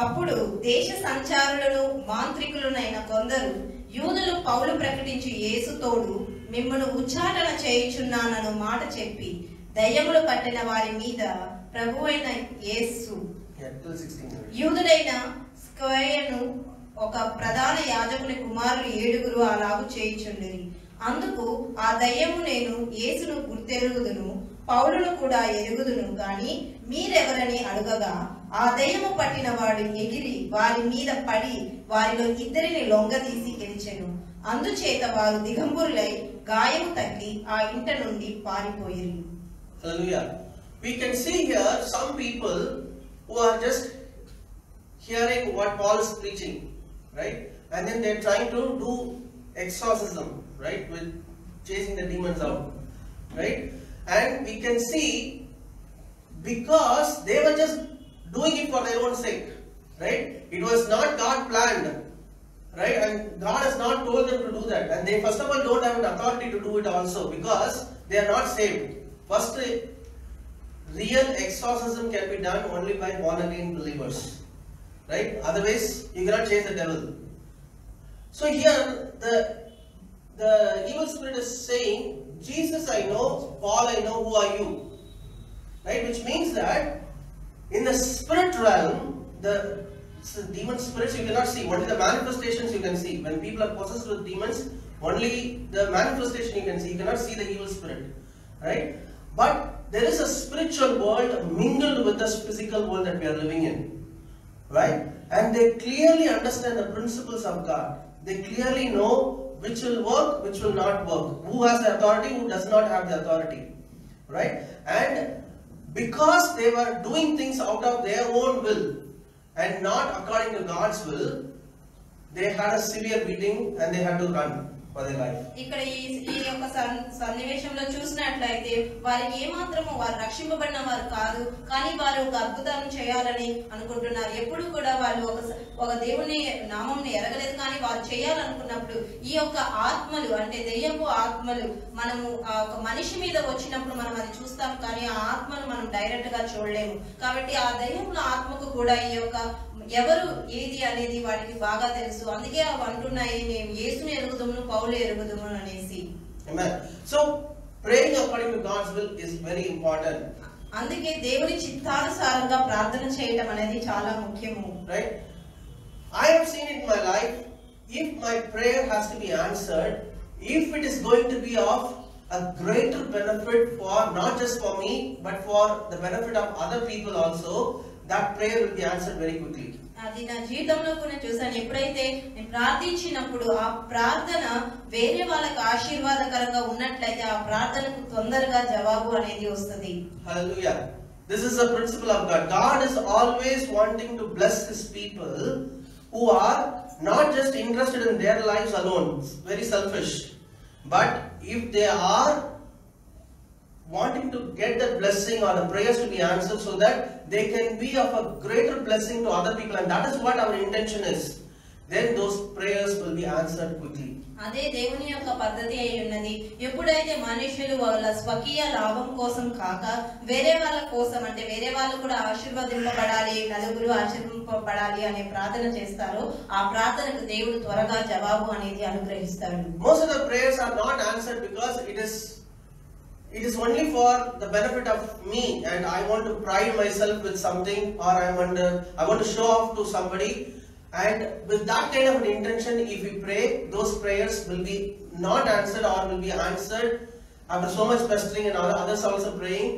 అప్పుడు దేశ సంచారులను మాంత్రికులనైన కొందరు యూదులు పౌలు ప్రకటించి యేసు తోడు మిమ్మును ఉచ్చాటన చేయుచున్నానను మాట చెప్పి దయ్యములు పట్టిన వారి మీద ప్రభువైన యేసు యూదుడైన స్క్వయను ఒక ప్రధాన యాజకుని కుమారులు 7 అలాగు చేయుచుండిరి. అందుకు ఆ దయ్యము నేను యేసును గుర్తెరుగుదును, పౌలును కూడా ఎరుగుదును గాని మీరెవరని అడుగగా ఆ దయ్యము పట్టిన వాడు ఎగిరి వారి మీద పడి వారిలో 2 లొంగదీసి గెలిచెను. అందుచేత వారు దిగంబరులై గాయము తగ్గి ఆ ఇంట నుండి పారిపోయిరి. Hallelujah. we can see here some people who are just hearing what Paul is preaching, right? And then they're trying to do exorcism, right? With chasing the demons out, right? And we can see because they were just doing it for their own sake, right? It was not God planned, right? And God has not told them to do that. And they first of all don't have an authority to do it also because they are not saved. First, real exorcism can be done only by born again believers, right? Otherwise, you cannot chase the devil. So here, the evil spirit is saying, Jesus I know, Paul I know, who are you? Right? Which means that in the spirit realm, the demon spirits you cannot see, only the manifestations you can see. When people are possessed with demons, only the manifestation you can see, you cannot see the evil spirit, right? But there is a spiritual world mingled with this physical world that we are living in, right? And they clearly understand the principles of God. They clearly know which will work, which will not work, who has the authority, who does not have the authority, right? And because they were doing things out of their own will and not according to God's will, they had a severe beating and they had to run for their life. ఇక్కడ ఈ యొక్క సన్నివేశంలో చూసినట్లయితే వారికి ఏమాత్రము వారు రక్షింపబడిన వారు కాదు, కానీ వారు ఒక అద్భుతాన్ని చేయాలని అనుకుంటున్నారు. ఎప్పుడు కూడా వాళ్ళు ఒక దేవుని నామంని ఎరగలేదు, కానీ వారు చేయాలనుకున్నప్పుడు ఈ యొక్క ఆత్మలు అంటే దెయ్యపు ఆత్మలు మనము ఒక మనిషి మీద వచ్చినప్పుడు మనం అది చూస్తాం, కానీ ఆ ఆత్మను మనం డైరెక్ట్ గా చూడలేము. కాబట్టి ఆ దెయ్యముల ఆత్మకు కూడా ఈ యొక్క ఎవరు ఏది అనేది వాటికి బాగా తెలుసు. అందుకే అవి అంటున్నాయి, మేము యేసుని ఎరుగుదుము, పౌలు ఎరుగుదుము అనేసి. Amen. So praying according to God's will is very important. అందుకే దేవుని చిత్తానుసారంగా ప్రార్థన చేయడం అనేది చాలా ముఖ్యము. Right? I have seen in my life, if my prayer has to be answered, if it is going to be of a greater benefit for not just for me but for the benefit of other people also, that prayer will be answered very quickly. అది నా జీవితంలో కూడా చూసాను. ఎప్పుడైతే నేను ప్రార్థించినప్పుడు ఆ ప్రార్థన వేరే వాళ్ళకి ఆశీర్వాదకరంగా ఉన్నట్లయితే ఆ ప్రార్థనకు తొందరగా జవాబు అనేది వస్తుంది. Hallelujah. This is the principle of God. God is always wanting to bless His people who are not just interested in their lives alone, very selfish, but if they are wanting to get that blessing or the prayers to be answered so that they can be of a greater blessing to other people, and that is what our intention is, then those prayers will be answered quickly. అదే దేవుని యొక్క పద్ధతి అయి ఉన్నది. ఎప్పుడైతే మనుషులు వాళ్ళ స్వకీయ లాభం కోసం కాక వేరే వాళ్ళ కోసం, అంటే వేరే వాళ్ళు కూడా ఆశీర్వదింపబడాలి, నలుగురు ఆశీర్వదింపబడాలి అనే ప్రార్థన చేస్తారో ఆ ప్రార్థనకు దేవుడు త్వరగా జవాబు అనేది అనుగ్రహిస్తాడు. Most of the prayers are not answered because it is only for the benefit of me and I want to pride myself with something, or I want to show off to somebody, and with that kind of an intention if we pray, those prayers will be not answered or will be answered after so much pestering and others also praying,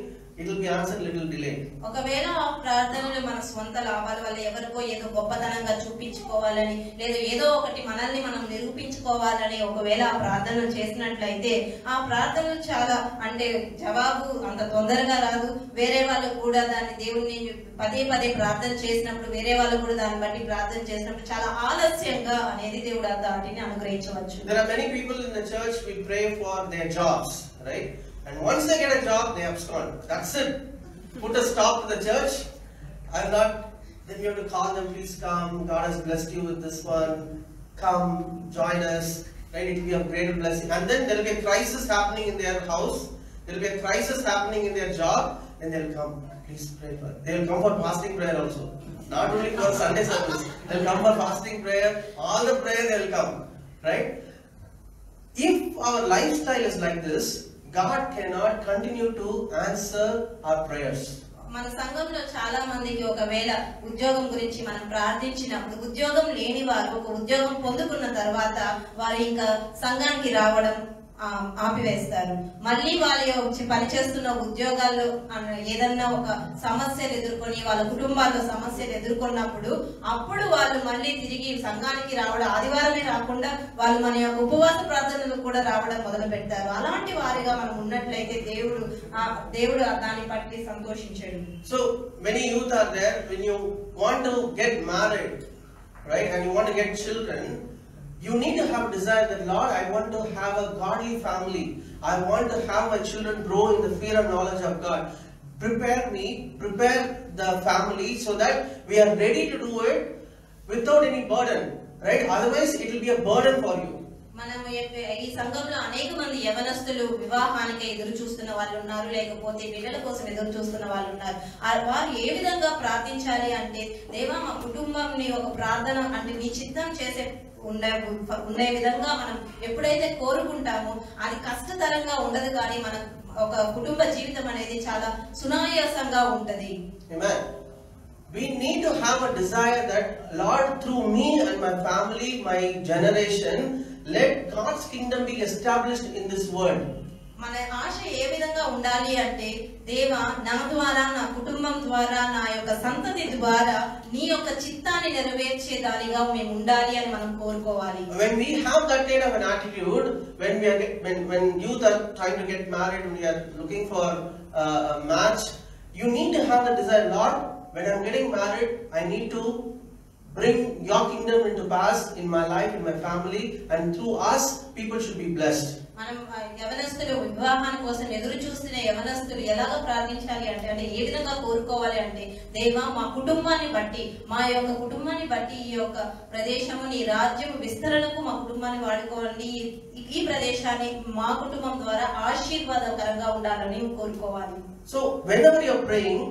it will be answered little delayed. ఒకవేళ ఆ ప్రార్థనలు మన స్వంత లాభాల వల్ల ఎవరికో ఏదో గొప్పతనంగా చూపించుకోవాలని లేదా ఏదో ఒకటి మనల్ని మనం నిరూపించుకోవాలని ఒకవేళ ఆ ప్రార్థన చేసినట్లయితే ఆ ప్రార్థనలు చాలా అంటే జవాబు అంత తొందరగా రాదు. వేరే వాళ్ళు కూడా దాన్ని దేవుణ్ణి పదే పదే ప్రార్థన చేసినప్పుడు వేరే వాళ్ళు కూడా దాన్ని బట్టి ప్రార్థన చేసినప్పుడు చాలా ఆలస్యంగా అనేది దేవుడు దాటిని అనుగ్రహించవచ్చు. There are many people in the church we pray for their jobs, right? And once they get a job, they abscond. That's it. Put a stop to the church. I'm not. Then you have to call them. Please come. God has blessed you with this one. Come, join us. Right? It will be a greater blessing. And then there will be a crisis happening in their house. There will be a crisis happening in their job. Then they will come. Please pray for. They will come for fasting prayer also. Not only for Sunday service. They will come for fasting prayer. All the prayer they will come. Right? If our lifestyle is like this, God cannot continue to answer our prayers. మన సంఘంలో చాలా మందికి ఒకవేళ ఉద్యోగం గురించి మనం ప్రార్థించినప్పుడు ఉద్యోగం లేని వారు ఒక ఉద్యోగం పొందుకున్న తర్వాత వారు ఇంకా సంఘానికి రావడం ఆపివేస్తారు. మళ్ళీ వాళ్ళు పనిచేస్తున్న ఉద్యోగాల్లో ఏదన్నా ఒక సమస్యలు ఎదుర్కొని వాళ్ళ కుటుంబాల్లో సమస్యలు ఎదుర్కొన్నప్పుడు అప్పుడు వాళ్ళు మళ్ళీ తిరిగి సంఘానికి రావడం, ఆదివారమే రాకుండా వాళ్ళు మన యొక్క ఉపవాస ప్రార్థనలు కూడా రావడం మొదలు పెడతారు. అలాంటి వారిగా మనం ఉన్నట్లయితే దేవుడు దాన్ని బట్టి సంతోషించాడు. So many youth are there, when you want to get married, right, and you want to get children, you need to have desire that, Lord, I want to have a godly family. I want to have my children grow in the fear and knowledge of God. Prepare me, prepare the family so that we are ready to do it without any burden, right? Otherwise it will be a burden for you. మనం ఈ సంఘంలో అనేక మంది యవనస్తులు వివాహానికి ఎదురు చూస్తున్న వాళ్ళు ఉన్నారు, లేకపోతే పిల్లల కోసం ఎదురు చూస్తున్న వాళ్ళు ఉన్నారు. వారు ఏ విధంగా ప్రార్థించాలి అంటే, దేవా మా కుటుంబంని ఒక ప్రార్థన అంటే నీ చిత్తం చేసే ఉండే విధంగా మనం ఎప్పుడైతే కోరుకుంటామో అది కష్టతరంగా ఉండదు, కానీ మన ఒక కుటుంబ జీవితం అనేది చాలా సునాయాసంగా ఉంటది. Amen. We need to have a desire that, Lord, through me and my family, my generation, let God's kingdom be established in this world. మన ఆశ ఏ విధంగా ఉండాలి అంటే, దేవా నా ద్వారా, నా కుటుంబం ద్వారా, నా యొక్క సంతతి ద్వారా నీ యొక్క చిత్తాన్ని నెరవేర్చేదానిగా మేము ఉండాలి అని మనం కోరుకోవాలి. When we have that kind of an attitude, when youth are trying to get married, when we are looking for a match, you need to have the desire, Lord, when I'm getting married, I need to bring your kingdom into pass in my life, in my family, and through us people should be blessed. మనం యవనస్తులు వివాహం కోసం ఎదురు చూస్తున్న యవనస్తులు ఎలాగ ప్రార్థించాలి అంటే ఏ విధంగా కోరుకోవాలి అంటే, దేవా మా కుటుంబాన్ని బట్టి, మా యొక్క కుటుంబాన్ని బట్టి ఈ యొక్క ప్రదేశము నీ రాజ్యం విస్తరణకు మా కుటుంబాన్ని వాడుకోవాలి, ఈ ప్రదేశాన్ని మా కుటుంబం ద్వారా ఆశీర్వాదకరంగా ఉండాలని కోరుకోవాలి. So whenever you are praying,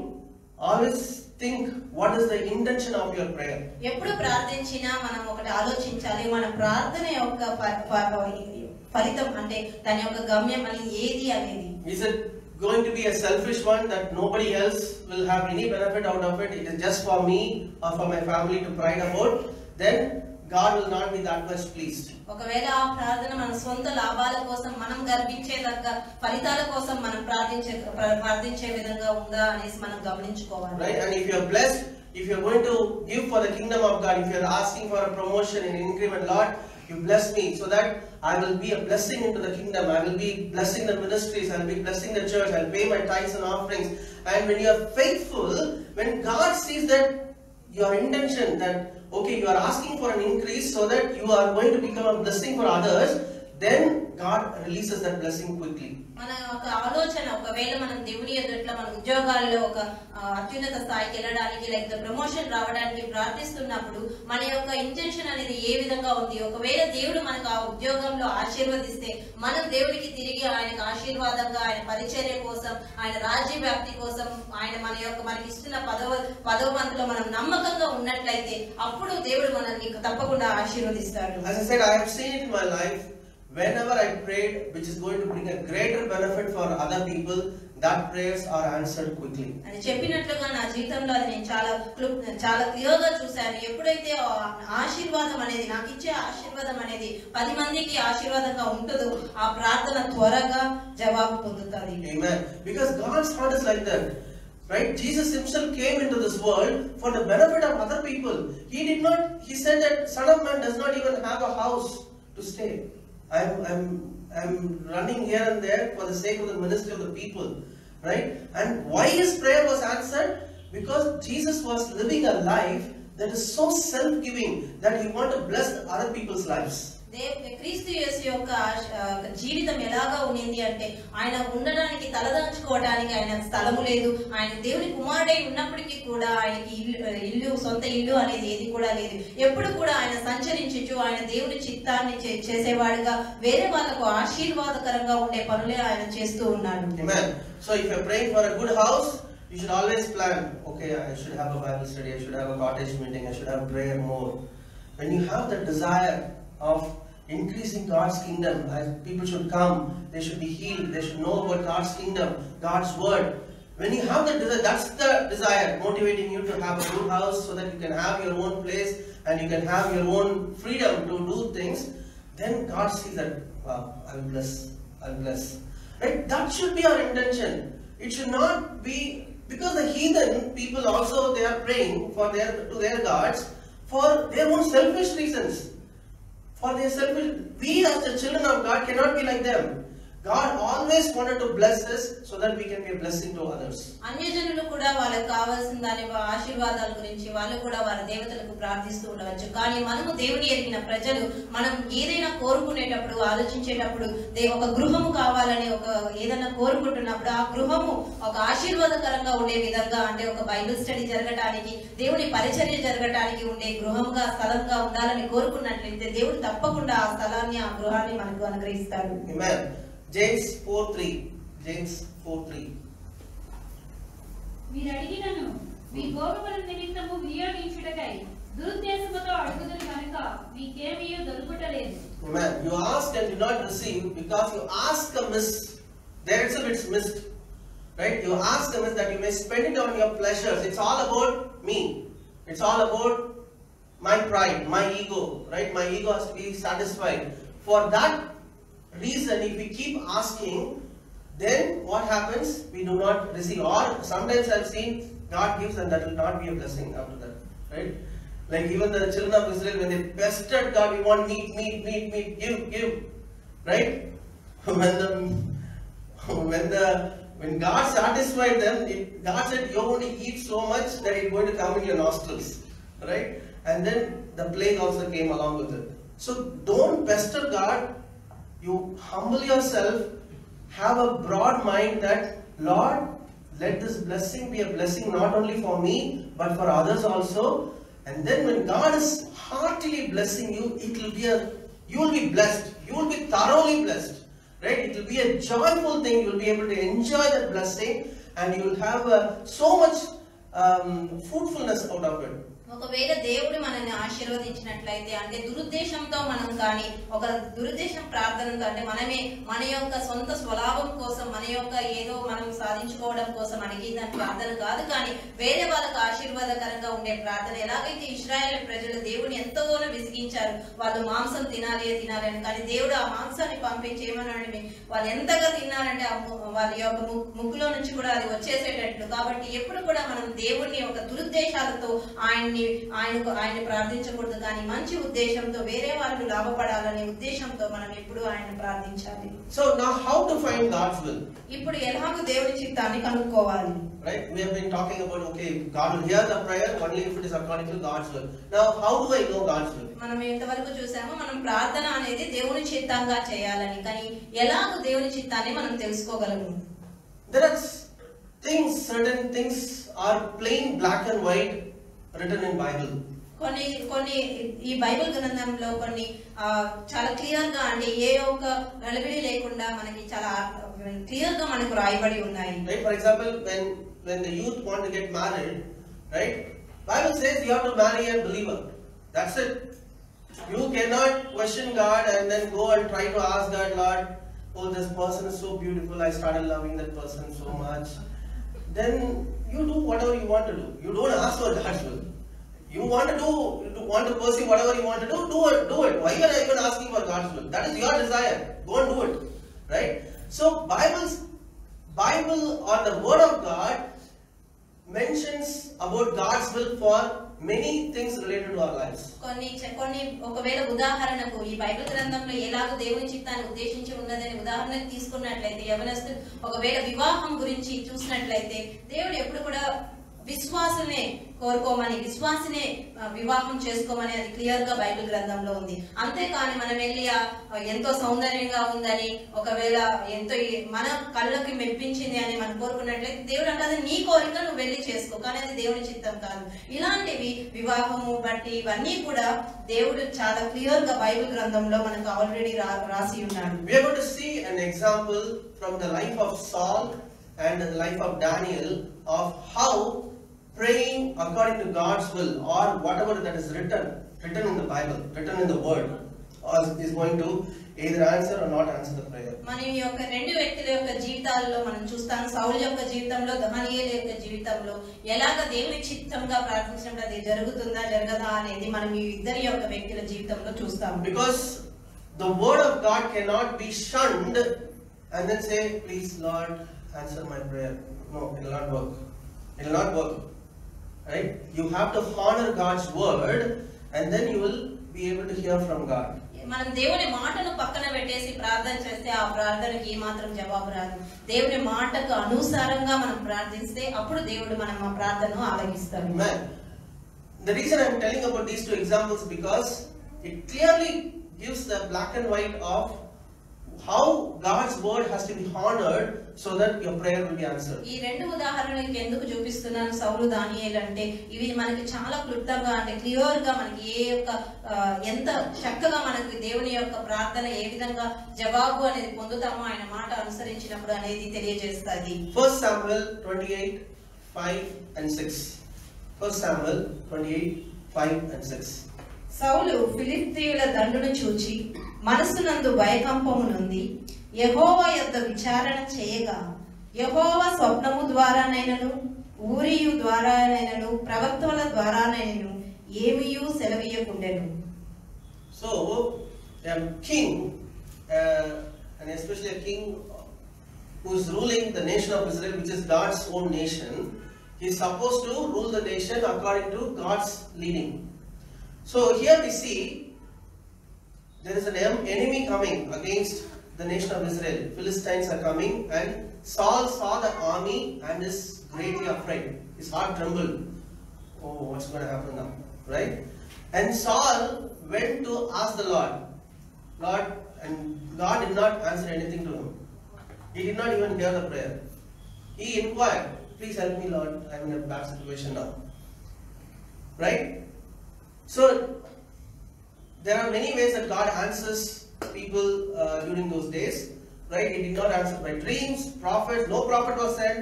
always think what is the intention of your prayer. ఎప్పుడు ప్రార్థించినా మనం ఒకటి ఆలోచించాలి, మన ప్రార్థన యొక్క ఫలితం అంటే దాని యొక్క గమ్యం అనేది ఏది అనేది. Is it going to be a selfish one that nobody else will have any benefit out of it? It is just for me or for my family to pride about? Then God will not be that much pleased. ఒకవేళ ఆ ప్రార్థన మన సొంత లాభాల కోసం, మనం గర్వించేదగ్గ ఫలితాల కోసం మనం ప్రార్థించే విధంగా ఉందా అనేసి మనం గమనించుకోవాలి. Right? And if you are blessed, if you are going to give for the kingdom of God, if you are asking for a promotion and increment, Lord, you bless me so that I will be a blessing into the kingdom. I will be blessing the ministries. I will be blessing the church. I will pay my tithes and offerings. And when you are faithful, when God sees that your intention, that okay, you are asking for an increase so that you are going to become a blessing for others, then God releases that blessing quickly. మన ఒక ఆలోచన, ఒకవేళ మనం దేవుని ఎదుట మన ఉద్యోగాల్లో ఒక అత్యున్నత స్థాయికి వెళ్ళడానికి లేకపోతే ప్రమోషన్ రావడానికి ప్రార్థిస్తున్నప్పుడు మన యొక్క ఇంటెన్షన్ అనేది ఏ విధంగా ఉంది. ఒకవేళ దేవుడు మనకు ఆ ఉద్యోగంలో ఆశీర్వదిస్తే మనం దేవుడికి తిరిగి ఆయనకు ఆశీర్వాదంగా, ఆయన పరిచర్య కోసం, ఆయన రాజ్య వ్యాప్తి కోసం, ఆయన మనకి ఇస్తున్న పదవంతులో మనం నమ్మకంగా ఉన్నట్లయితే అప్పుడు దేవుడు మనల్ని తప్పకుండా ఆశీర్వదిస్తాడు. As I said, I have seen it in my life. Whenever I prayed, which is going to bring a greater benefit for other people, that prayers are answered quickly. అని చెప్పినట్లుగా నా జీవితంలో అది నేను చాలా క్లియర్గా చూశాను. ఎప్పుడైతే ఆశీర్వాదం అనేది, నాకు ఇచ్చే ఆశీర్వాదం అనేది 10 మందికి ఆశీర్వాదంగా ఉంటుందో ఆ ప్రార్థన త్వరగా జవాబు పొందుతుంది. Amen. Because God's heart is like that. Right? Jesus himself came into this world for the benefit of other people. He said that Son of Man does not even have a house to stay. I'm running here and there for the sake of the ministry of the people, right? And why his prayer was answered? Because Jesus was living a life that is so self-giving that he wanted to bless other people's lives. క్రీస్తు యేసు యొక్క జీవితం ఎలాగా ఉంది అంటే, ఆయన ఉండడానికి, తలదాచుకోవడానికి ఆయన స్థలము లేదు. ఆయన దేవుని కుమారుడై ఉన్నప్పటికీ కూడా ఆయనకి సొంత ఇల్లు అనేది ఏది కూడా లేదు. ఎప్పుడు కూడా ఆయన సంచరించుచు ఆయన దేవుని చిత్తాన్ని చేసేవాడుగా వేరే వాళ్ళకు ఆశీర్వాదకరంగా ఉండే పనులే ఆయన చేస్తూ ఉన్నాడు. Amen. So if you're praying for a good house, you should always plan, okay, I should have a Bible study, I should have a cottage meeting, I should have prayer more. When you have the desire of increasing God's kingdom, people should come, they should be healed, they should know about God's kingdom, God's word. When you have that desire, that's the desire motivating you to have a good house so that you can have your own place and you can have your own freedom to do things. Then God sees that, wow, I will bless I'll bless. Right? That should be our intention. It should not be, because the heathen people also, they are praying to their gods for their own selfish reasons. For their selfish, we as the children of God cannot be like them. God always wanted to bless us so that we can be a blessing to others. అన్యజనులు కూడా వాళ్ళకి కావాల్సిన దాని ఆశీర్వాదాల గురించి వాళ్ళు కూడా వారి దేవతలకు ప్రార్థిస్తూ ఉండవచ్చు. కానీ మనము దేవుని ఎరిగిన ప్రజలు మనం ఏదైనా కోరుకునేటప్పుడు ఆలోచించేటప్పుడు ఒక గృహము కావాలని ఏదైనా కోరుకుంటున్నప్పుడు ఆ గృహము ఒక ఆశీర్వాదకరంగా ఉండే విధంగా, అంటే ఒక బైబిల్ స్టడీ జరగటానికి, దేవుని పరిచర్య జరగటానికి ఉండే గృహంగా, స్థలంగా ఉండాలని కోరుకున్నట్లయితే దేవుడు తప్పకుండా ఆ స్థలాన్ని, ఆ గృహాన్ని మనకు అనుగ్రహిస్తాడు. Amen. James 4:3. James 4:3. మీరు అడిగినను మీ భోగముల నిమిత్తము వినియోగించుటకై దురుద్దేశముతో అడుగుదురు కనుక మీకేమీ దొరుకుటలేదు. Amen. You ask and do not receive because you ask amiss. There itself it's missed. Right? You ask amiss that you may spend it on your pleasures. It's all about me. It's all about my pride, my ego. Right? My ego has to be satisfied. For that reason, if we keep asking, then what happens? We do not receive. Or sometimes I've seen God gives and that will not be a blessing after that. Right? Like even the children of Israel, when they pestered God, we want meat, give. Right? When God satisfied them, God said, you only eat so much that it's going to come in your nostrils. Right? And then the plague also came along with it. So don't pester God. You humble yourself, have a broad mind that, Lord, let this blessing be a blessing not only for me, but for others also. And then when God is heartily blessing you, you will be blessed. You will be thoroughly blessed. Right? It will be a joyful thing. You will be able to enjoy that blessing and you will have so much fruitfulness out of it. ఒకవేళ దేవుడు మనల్ని ఆశీర్వదించినట్లయితే, అంటే దురుద్దేశంతో మనం కానీ ఒక దురుద్దేశం ప్రార్థనతో, అంటే మనమే మన యొక్క సొంత స్వలాభం కోసం, మన యొక్క ఏదో మనం సాధించుకోవడం కోసం అడిగిన ప్రార్థన కాదు, కానీ వేరే వాళ్ళకు ఆశీర్వాదకరంగా ఉండే ప్రార్థన. ఎలాగైతే ఇశ్రాయేలు ప్రజలు దేవుని ఎంతగానో విసిగించారు, వాళ్ళు మాంసం తినాలి అని, కానీ దేవుడు ఆ మాంసాన్ని పంపించి ఏమన్నాడు, వాళ్ళు ఎంతగా తిన్నారంటే వాళ్ళ యొక్క ముక్కులో నుంచి కూడా అది వచ్చేసేటట్లు. కాబట్టి ఎప్పుడు కూడా మనం దేవుణ్ణి ఒక దురుద్దేశాలతో ఆయన ప్రార్థించకూడదు, కానీ మంచి ఉద్దేశంతో, వేరే వాళ్ళు లాభపడాలనే ఉద్దేశంతో మనం ఎప్పుడు ఆయన ప్రార్థించాలి. So now how to find God's will? ఇప్పుడు ఎలాగో దేవుని చిత్తాన్ని కనుక్కోవాలి. Right? We have been talking about, okay, God will hear the prayer only if it is according to God's will. Now how do I know God's will? మనం ఎంతవరకు చూసామో మనం ప్రార్థన అనేది దేవుని చిత్తంగా చేయాలని, కానీ ఎలాగో దేవుని చిత్తాన్ని మనం తెలుసుకోగలము. There are certain things are plain black and white written in Bible. కొన్ని ఈ బైబిల్ గ్రంథంలో కొన్ని చాలా క్లియర్ గా, అంటే ఏ ఒక్క గలిబిలి లేకుండా మనకి చాలా క్లియర్ గా మనకు రాయబడి ఉన్నాయి. Right? For example, when the youth want to get married, right? Bible says you have to marry a believer. That's it. You cannot question God and then go and try to ask God, Lord, oh, this person is so beautiful, I started loving that person so much. Then you do whatever you want to do. You don't ask for God's will. You want to pursue whatever you want to do, do it. Why are you even asking for God's will? That is your desire. Go and do it. Right? So Bible or the Word of God mentions about God's will for many things related to our lives. కొన్ని ఒకవేళ ఉదాహరణకు ఈ Bible గ్రంథంలో ఎలాగో దేవుని చిత్తాన్ని ఉద్దేశించి ఉన్నదని ఉదాహరణకు తీసుకున్నట్లయితే, యవనస్తులు ఒకవేళ వివాహం గురించి చూసినట్లయితే, దేవుడు ఎప్పుడు కూడా విశ్వాసనే కోరుకోమని, విశ్వాసనే వివాహం చేసుకోమని అది క్లియర్ గా బైబిల్ గ్రంథంలో ఉంది. అంతేకాని మనం వెళ్ళి ఎంతో సౌందర్యంగా ఉందని, ఒకవేళ ఎంతో మన కళ్ళకి మెప్పించింది అని మనం కోరుకున్నట్లయితే దేవుడు అంటే అది నీ కోరిక, నువ్వు వెళ్ళి చేసుకో, కానీ అది దేవుని చిత్తం కాదు. ఇలాంటివి వివాహము బట్టి ఇవన్నీ కూడా దేవుడు చాలా క్లియర్ గా బైబిల్ గ్రంథంలో మనకు ఆల్రెడీ రాసి ఉన్నాడు. We are going to see an example from the life of Saul and the life of Daniel of how praying according to God's will, or whatever that is written in the Bible, written in the Word, is going to either answer or not answer the prayer. మనం ఈ యొక్క రెండు వ్యక్తుల యొక్క జీవితాల్లో మనం చూస్తాం. సౌలు యొక్క జీవితంలో, దానియేలు యొక్క జీవితంలో ఎలాగ దేవుని చిత్తంగా ప్రార్థించినప్పుడు అది జరుగుతుందా జరగదా అనేది మనం ఈ ఇద్దరి యొక్క వ్యక్తుల జీవితంలో చూస్తాం. Because the Word of God cannot be shunned and then say, please Lord, answer my prayer. No, it will not work. It will not work. Right? You have to honor God's word, and then you will be able to hear from God. మనం దేవుని మాటను పక్కన పెట్టేసి ప్రార్థన చేస్తే ఆ ప్రార్థనకి ఏమాత్రం జవాబు రాదు. దేవుని మాటకు అనుసారంగా మనం ప్రార్థిస్తే అప్పుడు దేవుడు మన ప్రార్థనను ఆలకిస్తాడు. Amen. The reason I am telling about these two examples because it clearly gives the black and white of how God's word has to be honored so that your prayer will be answered. ఈ రెండు ఉదాహరణలు ఎందుకు చూపిస్తున్నాను సౌలు దానియేలు అంటే ఇవి మనకి చాలా క్లుప్తంగా అంటే క్లియర్ గా మనకి ఎంత చక్కగా మనకి దేవుని యొక్క ప్రార్థన ఏ విధంగా జవాబు అనేది పొందుతామో ఆయన మాట అనుసరించినప్పుడు అనేది తెలియజేస్తుంది. 1 Samuel 28:5 and 6. 1 Samuel 28:5 and 6. సౌలు ఫిలిష్తీయుల దండును చూచి మనస్సునందు భయకంపము నుండి యెహోవా యొద్ద విచారణ చేయగా యెహోవా స్వప్నము ద్వారానైనను ఊరియు ద్వారానైనను ప్రవక్తల ద్వారానైనను ఏమియూ సెలవీయకుండెను. So a king and especially a king who is ruling the nation of Israel, which is God's own nation, he is supposed to rule the nation according to God's leading. So here we see there is an enemy coming against the nation of Israel. Philistines are coming, and Saul saw the army and is greatly afraid. His heart trembled. Oh, what's going to happen now? Right? And Saul went to ask the Lord. And God did not answer anything to him. He did not even hear the prayer. He inquired, please help me, Lord, I am in a bad situation now. Right? So, there are many ways that God answers people during those days. Right? He did not answer by dreams, prophets, no prophet was sent,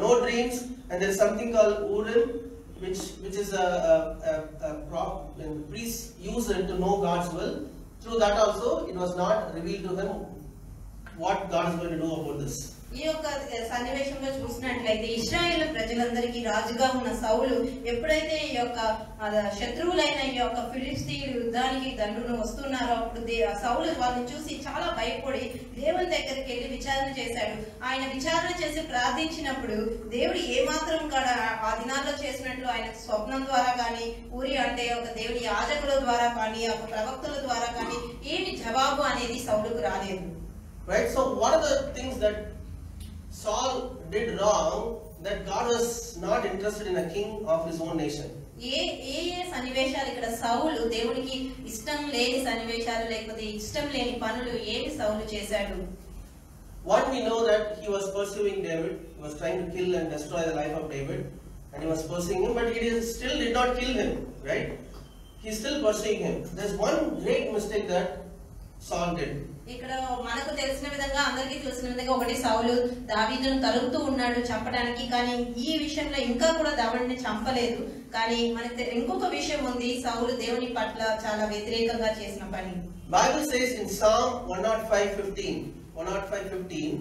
no dreams, and there is something called Urim, which is when the priests use it to know God's will. Through that also, it was not revealed to him what God is going to do about this. ఈ యొక్క సన్నివేశంలో చూసినట్లయితే ఇశ్రాయేలు ప్రజలందరికీ రాజుగా ఉన్న సౌలు ఎప్పుడైతే ఈ యొక్క శత్రువులైన ఈ యొక్క ఫిలిష్తీయులు యుద్ధానికి దండును వస్తున్నారో అప్పుడు సౌలు వాళ్ళని చూసి చాలా భయపడి దేవుని దగ్గరికి వెళ్ళి విచారణ చేశాడు. ఆయన విచారణ చేసి ప్రార్థించినప్పుడు దేవుడు ఏమాత్రం కూడా ఆ దినాల్లో చేసినట్లు ఆయన స్వప్నం ద్వారా కానీ ఊరి అంటే ఒక దేవుని యాజకుల ద్వారా కానీ ఒక ప్రవక్తల ద్వారా కానీ ఏమి జవాబు అనేది సౌలుకు రాలేదు. Right? So what are the things that Saul did wrong that God was not interested in a king of his own nation? ఏ సన్నివేశాలు ఇక్కడ సౌలు దేవునికి ఇష్టం లేని సన్నివేశాలు లేకపోతే ఇష్టం లేని పనులు ఏమి సౌలు చేశాడు? One, we know that he was pursuing David. He was trying to kill and destroy the life of David, and he was pursuing him, but he still did not kill him. Right? He is still pursuing him. There's one great mistake that Saul did. ఇక్కడ మనకు తెలిసిన విధంగా అందరికీ తెలిసిన విధంగా ఒకటి సౌలు దావీదును తరుముతూ ఉన్నాడు చంపడానికి, కానీ ఈ విషయంలో ఇంకా కూడా దావీదుని చంపలేదు. కానీ మనకి ఇంకొక విషయం ఉంది, సౌలు దేవుని పట్ల చాలా వ్యతిరేకంగా చేసిన పని. Bible says in Psalm 105:15,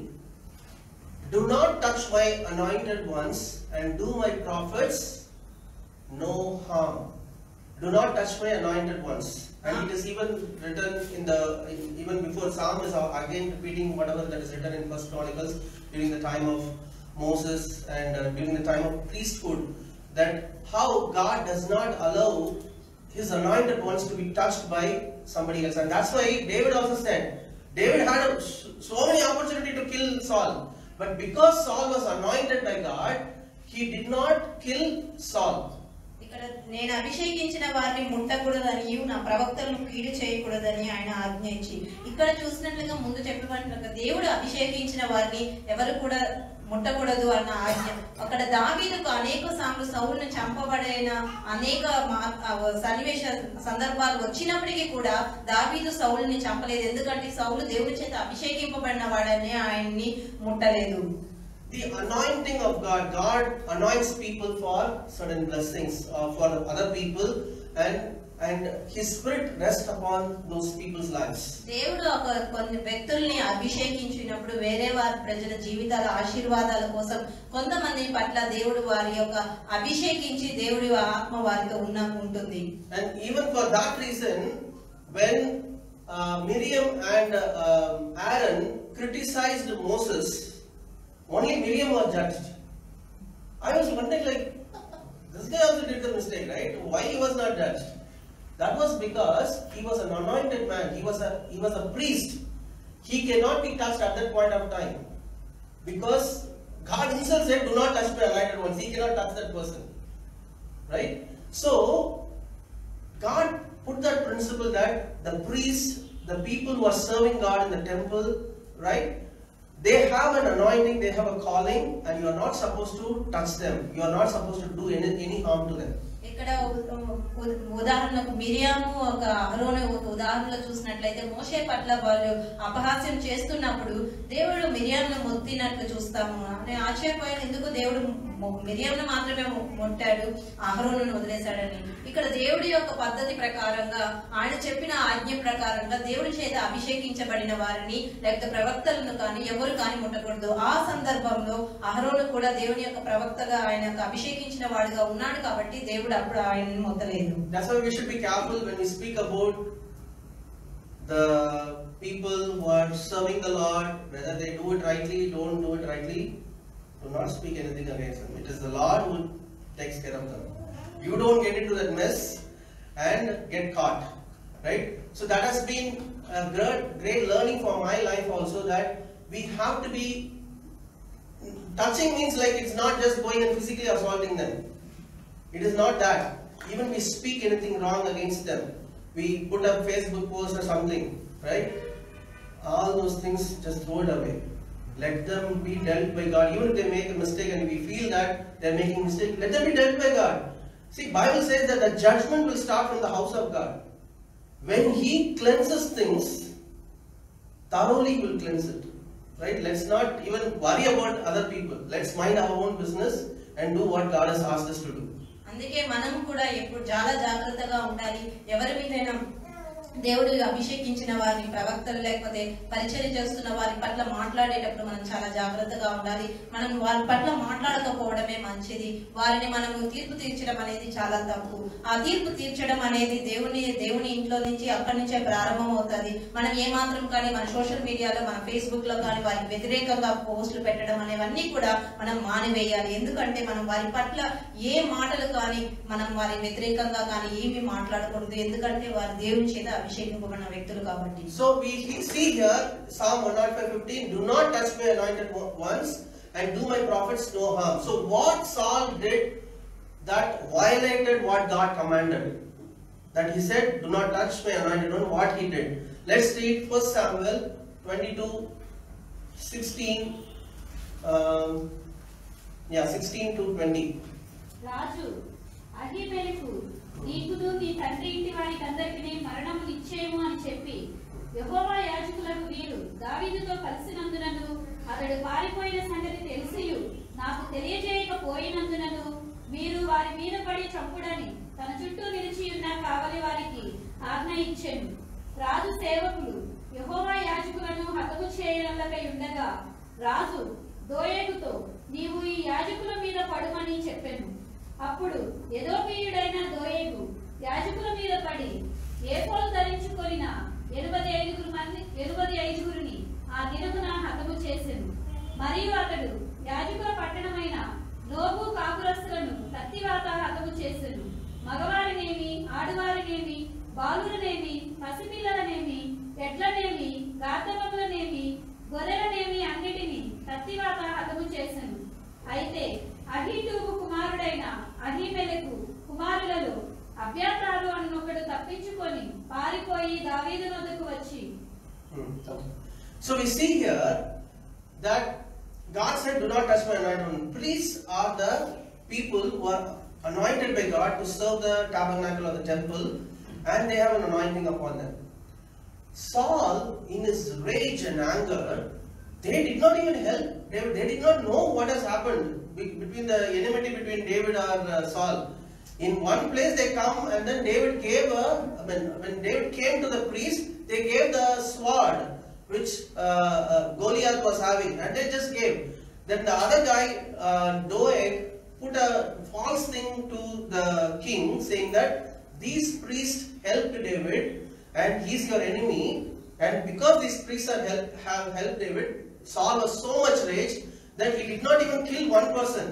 do not touch my anointed ones and do my prophets no harm. Do not touch my anointed ones. And it is even written even before Psalm is again repeating whatever that is written in First Chronicles during the time of Moses and during the time of priesthood, that how God does not allow his anointed ones to be touched by somebody else. And that's why David also said, David had so many opportunity to kill Saul, but because Saul was anointed by God, he did not kill Saul. ఇక్కడ నేను అభిషేకించిన వారిని ముట్టకూడదని నా ప్రవక్తలను కీడు చేయకూడదని ఆయన ఆజ్ఞ ఇచ్చి, ఇక్కడ చూసినట్లుగా ముందు చెప్పబడినట్లుగా దేవుడు అభిషేకించిన వారిని ఎవరు కూడా ముట్టకూడదు అన్న ఆజ్ఞ. అక్కడ దావీదుకు అనేక సార్లు సౌలును చంపబడిన అనేక సన్నివేశ సందర్భాలు వచ్చినప్పటికీ కూడా దావీదు సౌలుని చంపలేదు, ఎందుకంటే సౌలు దేవుని చేత అభిషేకింపబడిన వాడని ఆయన్ని ముట్టలేదు. The anointing of God, God anoints people for certain blessings, for other people, and His Spirit rests upon those people's lives. దేవుడు కొన్ని వ్యక్తుల్ని అభిషేకించినప్పుడు వేరే వారి ప్రజల జీవితాల ఆశీర్వాదాల కోసం కొంతమంది పట్ల దేవుడు వారి యొక్క అభిషేకించి దేవుడి ఆత్మ వారితో ఉంటుంది. And even for that reason, when Miriam and Aaron criticized Moses, only Miriam was judged. I was wondering, like, this guy also did the mistake, right? Why he was not judged? That was because he was an anointed man. He was a priest. He cannot be touched at that point of time, because God himself said, "Do not touch my anointed ones." He cannot touch that person, right? So God put that principle that the priests, the people who are serving God in the temple, right? They have an anointing, they have a calling, and you are not supposed to touch them. You are not supposed to do any harm to them. ఇక్కడ ఉదాహరణకు మిరియాము ఒక అహరోను ఒక ఉదాహరణలో చూసినట్లయితే మోషే పట్ల వాళ్ళు అపహాస్యం చేస్తున్నప్పుడు దేవుడు మిరియామును మొత్తినట్లు చూస్తాము. అని ఆశ్చర్యపోయిన ఎందుకు దేవుడు మిరియామును మాత్రమే మొట్టాడు, అహరోనును వదిలేశాడని. ఇక్కడ దేవుడి యొక్క పద్ధతి ప్రకారంగా, ఆయన చెప్పిన ఆజ్ఞ ప్రకారంగా దేవుడి చేత అభిషేకించబడిన వారిని లేకపోతే ప్రవక్తలను కానీ ఎవరు కానీ ముట్టకూడదు. ఆ సందర్భంలో అహరోను కూడా దేవుని యొక్క ప్రవక్తగా ఆయన అభిషేకించిన వాడుగా ఉన్నాడు కాబట్టి దేవుడు అప్పుడు ఆయనను మొత్తలేదు. That's why we should be careful when we speak about the people who are serving the Lord, whether they do it rightly, don't do it rightly. Do not speak anything against them. It is the Lord who takes care of them. You don't get into that mess and get caught, right? So that has been a great learning for my life also, that we have to be, touching means like it's not just going and physically assaulting them. It is not that. Even we speak anything wrong against them, we put up Facebook post or something, right? All those things, just throw it away. Let them be dealt by God. Even if they make a mistake and we feel that they're making a mistake, let them be dealt by God. See, Bible says that the judgment will start from the house of God. When He cleanses things, thoroughly He will cleanse it, right? Let's not even worry about other people. Let's mind our own business and do what God has asked us to do. అందుకే మనం కూడా ఎప్పుడు చాలా జాగ్రత్తగా ఉండాలి. ఎవరి మీదైనా దేవుడు అభిషేకించిన వారిని, ప్రవక్తలు లేకపోతే పరిచర్య చేస్తున్న వారి పట్ల మాట్లాడేటప్పుడు మనం చాలా జాగ్రత్తగా ఉండాలి. మనం వారి పట్ల మాట్లాడకపోవడమే మంచిది. వారిని మనము తీర్పు తీర్చడం అనేది చాలా తప్పు. ఆ తీర్పు తీర్చడం అనేది దేవుని ఇంట్లో నుంచి, అక్కడి నుంచే ప్రారంభం అవుతుంది. మనం ఏమాత్రం కానీ మన సోషల్ మీడియాలో, మన ఫేస్బుక్ లో కానీ వారికి వ్యతిరేకంగా పోస్టులు పెట్టడం అనేవన్నీ కూడా మనం మానివేయాలి. ఎందుకంటే మనం వారి పట్ల ఏ మాటలు కానీ మనం వారి వ్యతిరేకంగా కానీ ఏమి మాట్లాడకూడదు. ఎందుకంటే వారి దేవుని చేత అభిషేకింపబడిన వ్యక్తులు కాబట్టి. So we see here Psalm 105:15, "Do not touch my anointed ones and do my prophets no harm." So what Saul did that violated what God commanded? That he said, "Do not touch my anointed one." What he did? Let's read 1 Samuel 22:16. 16 to 20. రాజు అహీమెలెకు, నీకును నీ తండ్రి ఇంటి వారికి అందరికీ మరణము నిశ్చయము అని చెప్పి, యెహోవా యాజకులకు వీరు దావీదుతో కలిసినందునను అతడు పారిపోయిన సంగతి తెలిసియు నాకు తెలియజేయకపోయినందునను మీరు వారి మీద పడి చంపుడని తన చుట్టూ నిలిచి ఉన్న కావలి వారికి ఆజ్ఞ ఇచ్చెను. రాజు సేవకులు యెహోవా యాజకులను హతము చేయనల్లకై ఉండగా రాజు దోయేగుతో, నీవు ఈ యాజకుల మీద పడుమని చెప్పెను. అప్పుడు ఎదోమీయుడైన దోయేగు యాజకుల మీద పడి ఏఫోదు ధరించుకొనిన 85 ఆ దినమున హతము చేసెను. మరియు అతడు యాజకుల పట్టణమైన నోబు కాపురస్తులను కత్తివాత హతము చేసెను. మగవారినేమి, ఆడవారినేమి, బాలులనేమి, పసిపిల్లలనేమి, ఎడ్లనేమి, గాతమములనేమి, గొర్రెలనేమి అన్నిటినీ కత్తివాత హతము చేసెను. అయితే అహీటూబు కుమారుడైన అహీమెలెకు కుమారులలో అబ్యాతారు అన్నొకడు తప్పించుకొని పారిపోయి దావీదు వద్దకు వచ్చి. So we see here that God said, "Do not touch my anointed one." Priests are the people who are anointed by God to serve the tabernacle or the temple, and they have an anointing upon them. Saul, in his rage and anger, they did not even help. They did not know what has happened between the enmity between David and Saul. In one place they come, and then David gave when David came to the priest, they gave the sword which Goliath was having, and they just gave. Then the other guy, Doeg, put a false thing to the king, saying that these priests helped David and he's your enemy, And because these priests have helped David, Saul was so much rage that he did not even kill one person.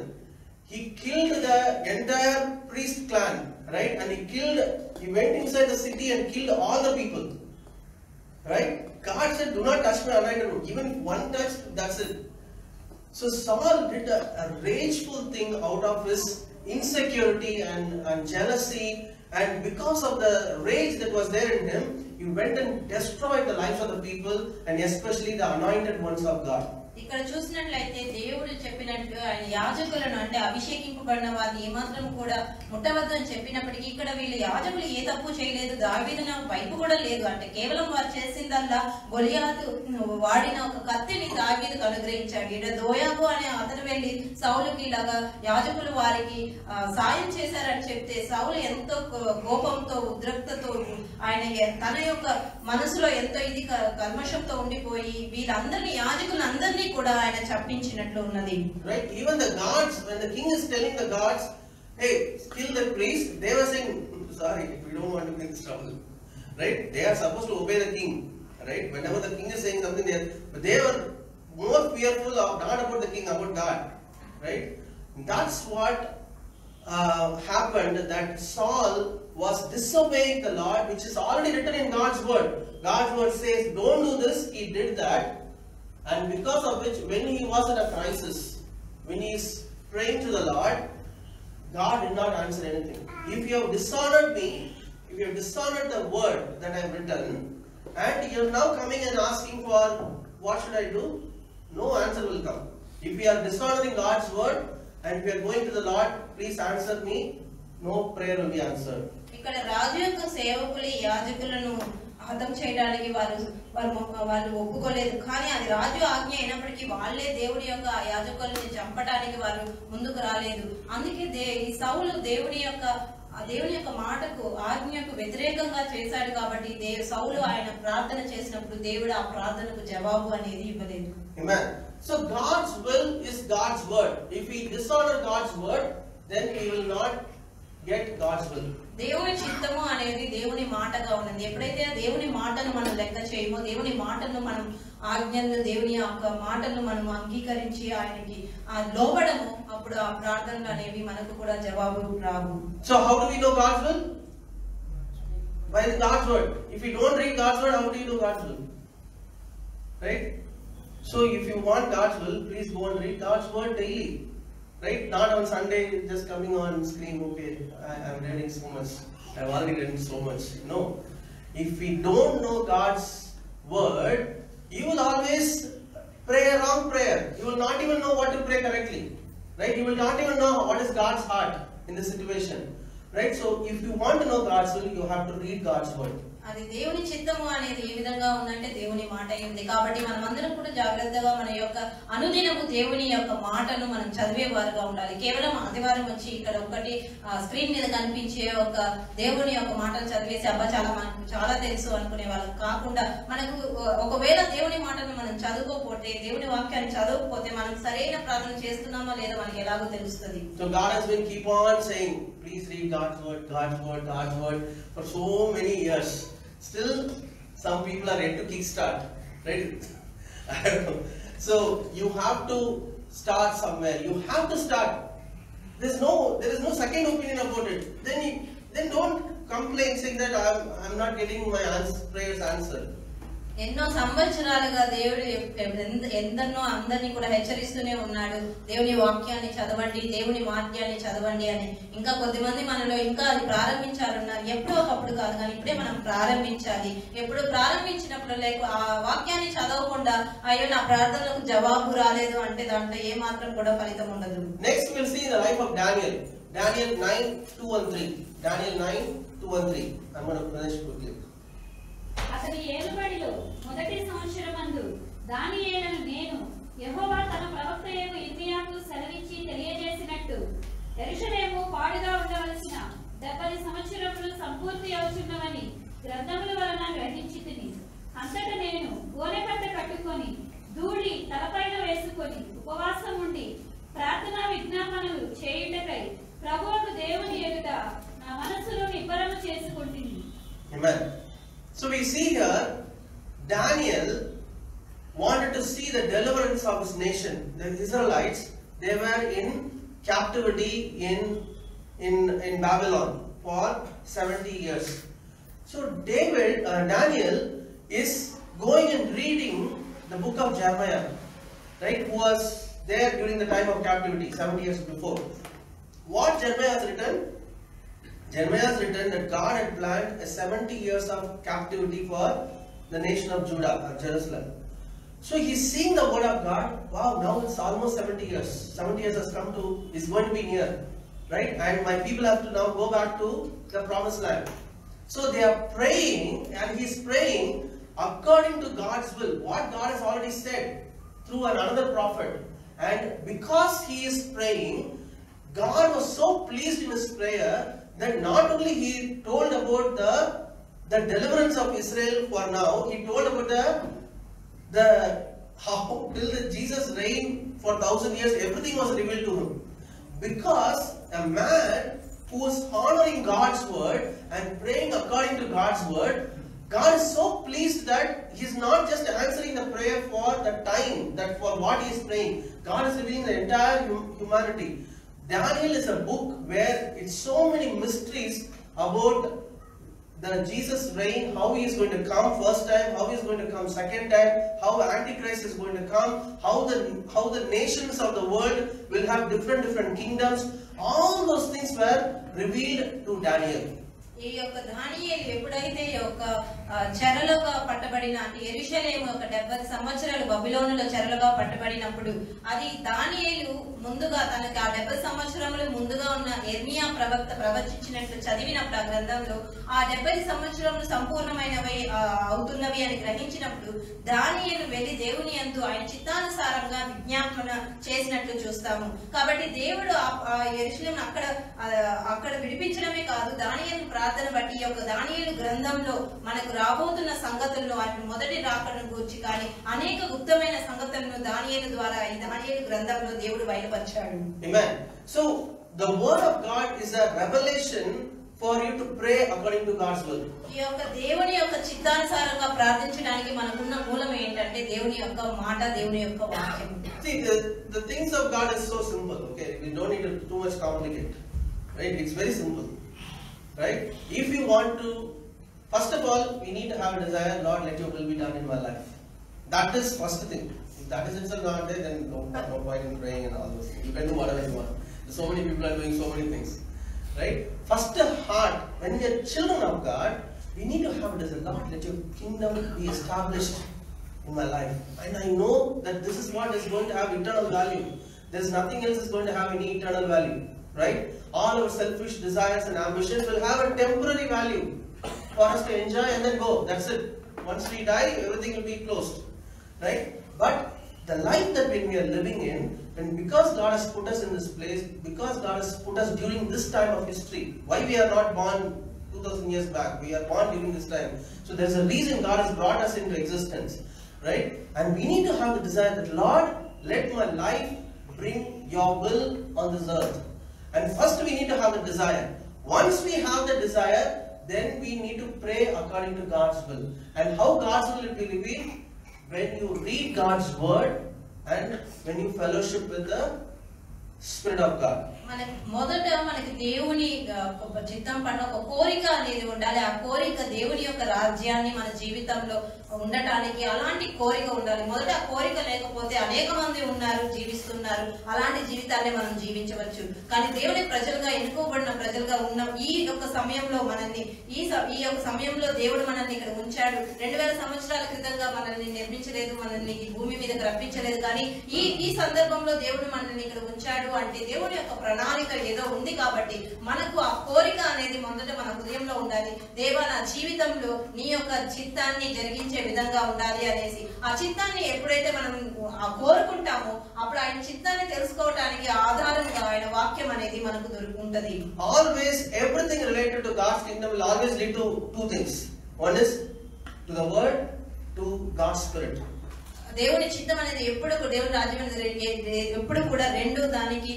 He killed the entire priest clan, right? And he went inside the city and killed all the people, right? God said, do not touch my anointed one. Even if one touch, that's it. So Saul did a rageful thing out of his insecurity and jealousy, and because of the rage that was there in him, he went and destroyed the lives of the people, and especially the anointed ones of God. ఇక్కడ చూసినట్లయితే దేవుడు చెప్పినట్లు ఆయన యాజకులను అంటే అభిషేకింపబడిన వారిని ఏమాత్రం కూడా ముట్టవద్దని చెప్పినప్పటికీ ఇక్కడ వీళ్ళు యాజకులు ఏ తప్పు చేయలేదు, దావీదు వైపు కూడా లేదు. అంటే కేవలం వారు చేసిందల్లా గొలియాతు వాడిన ఒక కత్తిని దావీదుకు అనుగ్రహించాడు. ఇక్కడ దోయాబు అనే అతను వెళ్లి సౌలుకి ఇలాగా యాజకులు వారికి సాయం చేశారని చెప్తే సౌలు ఎంతో కోపంతో ఉద్రిక్తతో ఆయన తన యొక్క మనసులో ఎంతో ఇది కల్మషంతో ఉండిపోయి వీళ్ళందరినీ యాజకులందరినీ కూడా ఆయన చంపించినట్లు ఉన్నది. Right? Even the guards, when the king is telling the guards, hey, kill the priest, they were saying, sorry, we don't want to bring this trouble. Right? They are supposed to obey the king. Right? Whenever the king is saying something, but they were more fearful of not about the king, about God. Right? That's what happened, that Saul was disobeying the Lord, which is already written in God's word. God's word says, don't do this, he did that. And because of which, when he was in a crisis, when he is praying to the Lord, God did not answer anything. If you have dishonored me, if you have dishonored the word that I have written, and you are now coming and asking for what should I do, no answer will come. If you are dishonoring God's word, and if you are going to the Lord, please answer me, no prayer will be answered. ఇక్కడ రాజు యొక్క సేవకులు యాజకులను హతం చేయడానికి వాళ్ళు ఒప్పుకోలేదు. కానీ అది రాజు ఆజ్ఞ అయినప్పటికీ వాళ్ళే దేవుడి యొక్క యాజకుల్ని చంపడానికి వారు ముందుకు రాలేదు. అందుకే ఈ సౌలు దేవుని యొక్క మాటకు ఆజ్ఞకు వ్యతిరేకంగా చేశాడు. కాబట్టి సౌలు ఆయన ప్రార్థన చేసినప్పుడు దేవుడు ఆ ప్రార్థనకు జవాబు అనేది ఇవ్వలేదు. Amen. So God's will is God's word. If we dishonor God's word, then we will not get God's will. దేవుని చిత్తము అనేది దేవుని మాటగా ఉన్నది. ఎప్పుడైతే దేవుని మాటను మనం లెక్క చేయమో, దేవుని మాటను మనం ఆజ్ఞలను దేవుని యొక్క మాటలను మనం అంగీకరించి ఆయనకి లోబడము, అప్పుడు ఆ ప్రార్థనలు అనేవి మనకు కూడా జవాబు రావు. So how do we know God's will? By God's word. If you don't read God's word, how do you know God's will? Right? So if you want God's will, please go and read God's word daily. Right? Not on Sunday just coming on screen, okay, I'm reading so much, I've already read so much. No. If we don't know God's word, you will always pray a wrong prayer. You will not even know what to pray correctly. Right? You will not even know what is God's heart in this situation. Right? So if you want to know God's will, you have to read God's word. అది దేవుని చిత్తము అనేది ఏ విధంగా ఉందంటే దేవుని మాట ఉంది. కాబట్టి మనం అందరం కూడా జాగ్రత్తగా మన యొక్క అనుదినము దేవుని యొక్క మాటను మనం చదివేవారుగా ఉండాలి. కేవలం ఆదివారం వచ్చి ఇక్కడ ఒకటి స్క్రీన్ మీద కనిపించే ఒక దేవుని యొక్క మాటలు చదివేసి అబ్బా మనకు చాలా తెలుసు అనుకునే వాళ్ళకి కాకుండా, మనకు ఒకవేళ దేవుని మాటను మనం చదువుకోకపోతే, దేవుని వాక్యాన్ని చదవకపోతే మనం సరైన ప్రార్థన చేస్తున్నామా లేదా మనకి ఎలాగో తెలుస్తుంది. So God has been keep on saying, please read God's word, God's word, God's word for so many years. Still, some people are ready to kickstart, right? I don't know. So you have to start somewhere. You have to start. There is no second opinion about it. Then don't complain saying that I'm not getting my prayers answered. ఎన్నో సంవత్సరాలుగా దేవుడు ఎందరినో అందరినీ కూడా హెచ్చరిస్తూనే ఉన్నాడు, దేవుని వాక్యాన్ని చదవండి, దేవుని వాక్యాన్ని చదవండి అని. ఇంకా కొద్దిమంది మనలో ఇంకా అది ప్రారంభించాలన్నారు. ఎప్పుడో ఒకప్పుడు కాదు, కానీ ఇప్పుడే మనం ప్రారంభించాలి. ఎప్పుడు ప్రారంభించినప్పుడు లేక ఆ వాక్యాన్ని చదవకుండా అయ్యో నా ప్రార్థనలకు జవాబు రాలేదు అంటే దాంట్లో ఏ మాత్రం కూడా ఫలితం ఉండదు. Next we'll see the life of Daniel. Daniel 9:2-3. Daniel 9:2-3. I'm going to finish quickly. అతని ఏలుబడిలో మొదటి సంవత్సరమందు దానియేలును నేను యెహోవా తన ప్రవక్తయగు ఇర్మీయాకు సెలవిచ్చి తెలియజేసినట్టు యెరూషలేము పాడుగా ఉండవలసిన 70 సంవత్సరములు సంపూర్తి అవుచున్నవని గ్రంథముల వలన గ్రహించితిని. అంతటా నేను గోనెపట్ట కట్టుకొని ధూళి తలపైన వేసుకొని ఉపవాసం ఉండి ప్రార్థనా విజ్ఞాపనలు చేయుటకై ప్రభువుకు దేవుని ఎదుట నా మనస్సులో నిబ్బరము చేసుకుంటుంది. Amen. So we see here Daniel wanted to see the deliverance of his nation. The Israelites, they were in captivity in Babylon for 70 years. So Daniel is going and reading the book of Jeremiah, right, who was there during the time of captivity 70 years before. What Jeremiah has written? Jeremiah has written that God had planned a 70 years of captivity for the nation of Judah, or Jerusalem. So he's seeing the word of God. Wow, now it's almost 70 years. 70 years has come to, is going to be near, right? And my people have to now go back to the promised land. So they are praying, and he's praying according to God's will, what God has already said through another prophet. And because he is praying, God was so pleased in his prayer that not only he told about the deliverance of Israel for now, he told about the how till the Jesus reigned for 1,000 years, everything was revealed to him. Because a man who is honoring God's word and praying according to God's word, God is so pleased that he is not just answering the prayer for the time, that for what he is praying. God is revealing the entire humanity. Daniel is a book where it's so many mysteries about the Jesus reign, how he is going to come first time, how he is going to come second time, how Antichrist is going to come, how the nations of the world will have different kingdoms. All those things were revealed to Daniel. ఈ యొక్క దానియేలు ఎప్పుడైతే ఈ యొక్క చెరలుగా పట్టబడిన అంటే యెరూషలేము ఒక 70 సంవత్సరాలు బబిలోనులో చెరలుగా పట్టబడినప్పుడు అది దానియేలు ముందుగా తనకి ఆ 70 సంవత్సరములు ముందుగా ఉన్న యెర్మియా ప్రవక్త ప్రవచించినట్లు చదివినప్పుడు ఆ గ్రంథంలో ఆ 70 సంవత్సరములు సంపూర్ణమైనవి అవుతున్నవి అని గ్రహించినప్పుడు దానియేలు వెళ్లి దేవుని యందు ఆయన చిత్తానుసారంగా విజ్ఞాపన చేసినట్లు చూస్తాము. కాబట్టి దేవుడు ఆ యెరూషలేమును అక్కడ విడిపించడమే కాదు, దానియేలు ప్రార్థన బట్టి ఈ యొక్క దానియేలు గ్రంథంలో మనకు రాబోతున్న సంగతులను వాటి మొదటి రాకడను గురించి కానీ అనేక గుప్తమైన సంగతులను దానియేలు ద్వారా ఈ దానియేలు గ్రంథంలో దేవుడు బయలుపరిచాడు. Amen. So the word of God is a revelation for you to pray according to God's will. ఈ యొక్క దేవుని యొక్క చిత్తానుసారంగా ప్రార్థించడానికి మనకున్న మూలం ఏంటంటే దేవుని యొక్క మాట, దేవుని యొక్క వాక్యం. See, the things of God is so simple. Okay, we don't need to too much complicate. Right? It's very simple. Right? If you want to, first of all, we need to have a desire, Lord, let your will be done in my life. That is first thing. If that is itself not there, then no point in praying and all those things. You can do whatever you want. So many people are doing so many things. Right? First heart, when we are children of God, we need to have a desire, Lord, let your kingdom be established in my life. And I know that this is what is going to have eternal value. There is nothing else is going to have any eternal value. Right? All our selfish desires and ambitions will have a temporary value for us to enjoy and then go. That's it. Once we die, everything will be closed. Right? But the life that we are living in, and because God has put us in this place, because God has put us during this time of history, why we are not born 2000 years back, we are born during this time. So there's a reason God has brought us into existence. Right? And we need to have the desire that, Lord, let my life bring your will on this earth. And first we need to have the desire. Once we have the desire, then we need to pray according to God's will. And how God's will will be revealed? When you read God's word and when you fellowship with the Spirit of God. మొదట మనకి దేవుని చిత్తం పట్ల ఒక కోరిక అనేది ఉండాలి. ఆ కోరిక దేవుని యొక్క రాజ్యాన్ని మన జీవితంలో ఉండటానికి అలాంటి కోరిక ఉండాలి. మొదట ఆ కోరిక లేకపోతే అనేక మంది ఉన్నారు, జీవిస్తున్నారు, అలాంటి జీవితాన్ని మనం జీవించవచ్చు. కానీ దేవుని ప్రజలుగా ఎన్నుకోబడిన ప్రజలుగా ఉన్న ఈ యొక్క సమయంలో మనల్ని ఈ యొక్క సమయంలో దేవుడు మనల్ని ఇక్కడ ఉంచాడు. 2000 సంవత్సరాల క్రితంగా మనల్ని నిర్మించలేదు, మనల్ని ఈ భూమి మీదకి రప్పించలేదు. కానీ ఈ సందర్భంలో దేవుడు మనల్ని ఇక్కడ ఉంచాడు అంటే దేవుని యొక్క ప్రణాళిక ఏదో ఉంది. కాబట్టి మనకు ఆ కోరిక అనేది మొదట మన హృదయంలో ఉండాలి. దేవా, నా జీవితంలో నీ యొక్క చిత్తాన్ని జరిగించే విధంగా ఉండాలి అనేసి ఆ చిత్తాన్ని ఎప్పుడైతే మనం కోరుకుంటామో అప్పుడు ఆయన చిత్తాన్ని తెలుసుకోవడానికి ఆధారంగా ఆయన వాక్యం అనేది మనకు దొరుకుంటది. Always everything related to God's kingdom will always lead to two things. One is to the word, to God's Spirit. దేవుని చిత్తం అనేది ఎప్పుడు దేవుని రాజ్యం అనేది ఎప్పుడు కూడా రెండు దానికి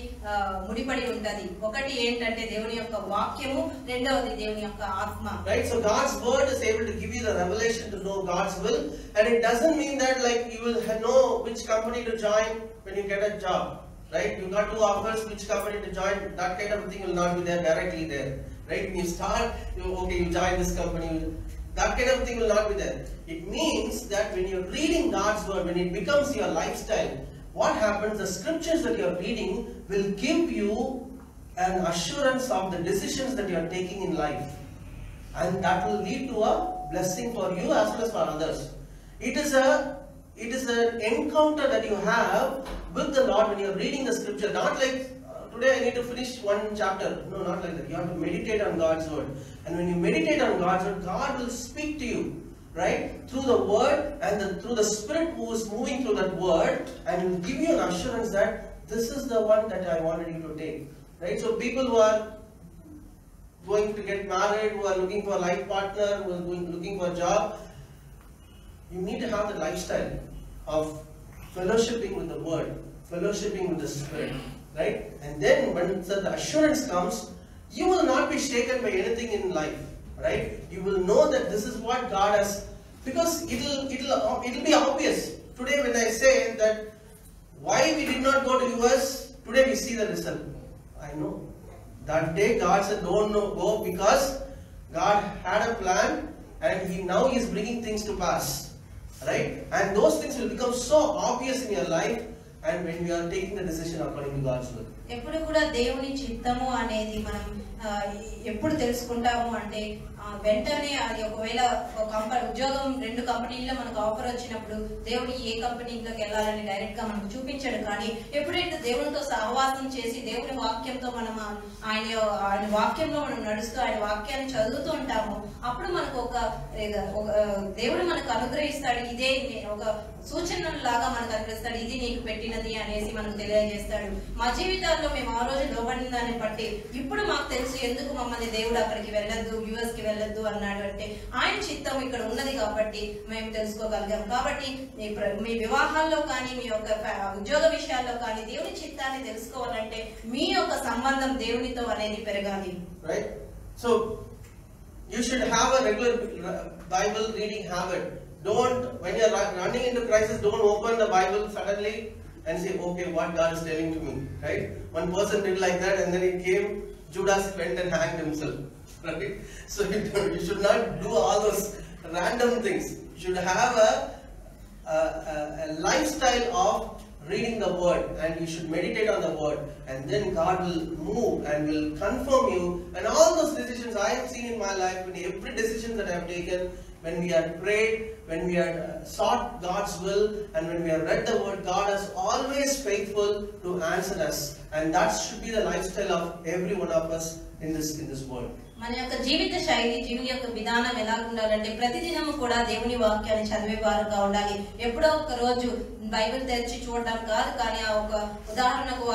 ముడిపడి ఉంటది. ఒకటి ఏంటంటే దేవుని యొక్క వాక్యము, రెండవది దేవుని యొక్క ఆత్మ. Right, so God's word is able to give you the revelation to know God's will, and it doesn't mean that like you will know which company to join when you get a job. Right, you got two offers, which company to join, that kind of thing will not be there directly there. Right, when you start, okay, you join this company, that kind of thing will not be there. It means that when you're reading God's word, when it becomes your lifestyle, what happens, the scriptures that you're reading will give you an assurance of the decisions that you're taking in life, and that will lead to a blessing for you as well as for others. It is an encounter that you have with the Lord when you're reading the scripture. Not like today I need to finish one chapter. No, not like that. You have to meditate on God's word, and when you meditate on God's word, God will speak to you, right, through the word and through the Spirit who is moving through that word, and will give you an assurance that this is the one that I wanted you to take. Right, so people who are going to get married, who are looking for a life partner, who are looking for a job, you need to have the lifestyle of fellowshipping with the word, fellowshipping with the Spirit, right? And then when the assurance comes, you will not be shaken by anything in life, right? You will know that this is what God has, because it'll be obvious. Today when I say that why we did not go to US, today we see the result. I know that day God said don't go, because God had a plan, and now He is bringing things to pass. Right? And those things will become so obvious in your life, and when you are taking the decision according to God's will. ఎప్పుడు కూడా దేవుని చిత్తము అనేది మనం ఎప్పుడు తెలుసుకుంటాము అంటే వెంటనే అది ఒకవేళ ఉద్యోగం 2 కంపెనీల్లో మనకు ఆఫర్ వచ్చినప్పుడు దేవుడు ఏ కంపెనీలోకి వెళ్ళాలని డైరెక్ట్ గా మనకు చూపించాడు. కానీ ఎప్పుడైతే దేవునితో సహవాసం చేసి దేవుని వాక్యంతో మనం ఆయన వాక్యంలో మనం నడుస్తూ ఆయన వాక్యాన్ని చదువుతూ ఉంటాము, అప్పుడు మనకు ఒక దేవుడు మనకు అనుగ్రహిస్తాడు. ఇదే ఒక సూచనలు లాగా మనకు అనుగ్రహిస్తాడు, ఇది నీకు పెట్టినది అనేసి మనకు తెలియజేస్తాడు. మా జీవితాల్లో మేము ఆ రోజు లోబడిన దాన్ని బట్టి ఇప్పుడు మాకు తెలుసు ఎందుకు మమ్మల్ని దేవుడు అక్కడికి వెళ్ళొద్దు, యుఎస్ కి వెళ్ళొద్దు అన్నాడు అంటే ఆయన చిత్తం ఇక్కడ ఉన్నది కాబట్టి మేము తెలుసుకోగలిగాం. కాబట్టి మీ వివాహాల్లో కానీ మీ యొక్క ఉద్యోగ విషయాల్లో కానీ దేవుని చిత్తాన్ని తెలుసుకోవాలంటే మీ యొక్క సంబంధం దేవునితో అనేది పెరగాలి. Right? So you should have a regular Bible reading habit. When you're running into crisis, don't open the Bible suddenly and say, okay, what God is telling to me, right? One person did like that, and then it came, Judas went and hanged himself, right? So you should not do all those random things. You should have a lifestyle of reading the word, and you should meditate on the word, and then God will move and will confirm you. And all those decisions I have seen in my life, in every decision that I have taken, when we have prayed, when we have sought God's will, and when we have read the word, God is always faithful to answer us, and that should be the lifestyle of every one of us in this world. మన యొక్క జీవిత శైలి, జీవన యొక్క విధానం ఎలా ఉండాలంటే ప్రతిదినము కూడా దేవుని వాక్యాన్ని చదివేవారుగా ఉండాలి. ఎప్పుడో ఒక రోజు బైబిల్ తెరిచి చూడడం కాదు, కానీ ఆ ఒక ఉదాహరణకు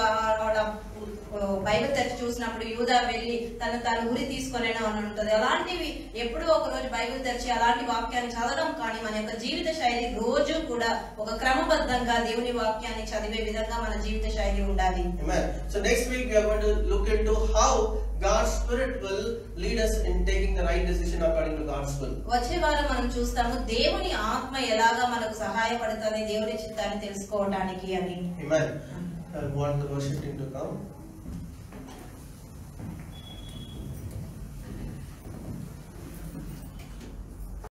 బైబిల్ తెరిచి చూసినప్పుడు యూదా వెళ్ళి తను ఉరి తీసుకొనేనా అని ఉంటుంది. అలాంటివి ఎప్పుడో ఒక రోజు బైబిల్ తెరిచి అలాంటి వాక్యాన్ని చదవడం కానీ మన యొక్క జీవిత శైలి రోజు కూడా ఒక క్రమబద్ధంగా దేవుని వాక్యాన్ని చదివే విధంగా మన జీవిత శైలి ఉండాలి. Amen. So next week we are going to look into how God's Spirit will lead us in taking the right decision according to God's will. వచ్చే వారం మనం చూస్తాము దేవుని ఆత్మ ఎలాగా మనకు సహాయపడుతుంది దేవుని చిత్తాన్ని తెలుసుకోవడానికి అని. Amen. I want the worship team to come.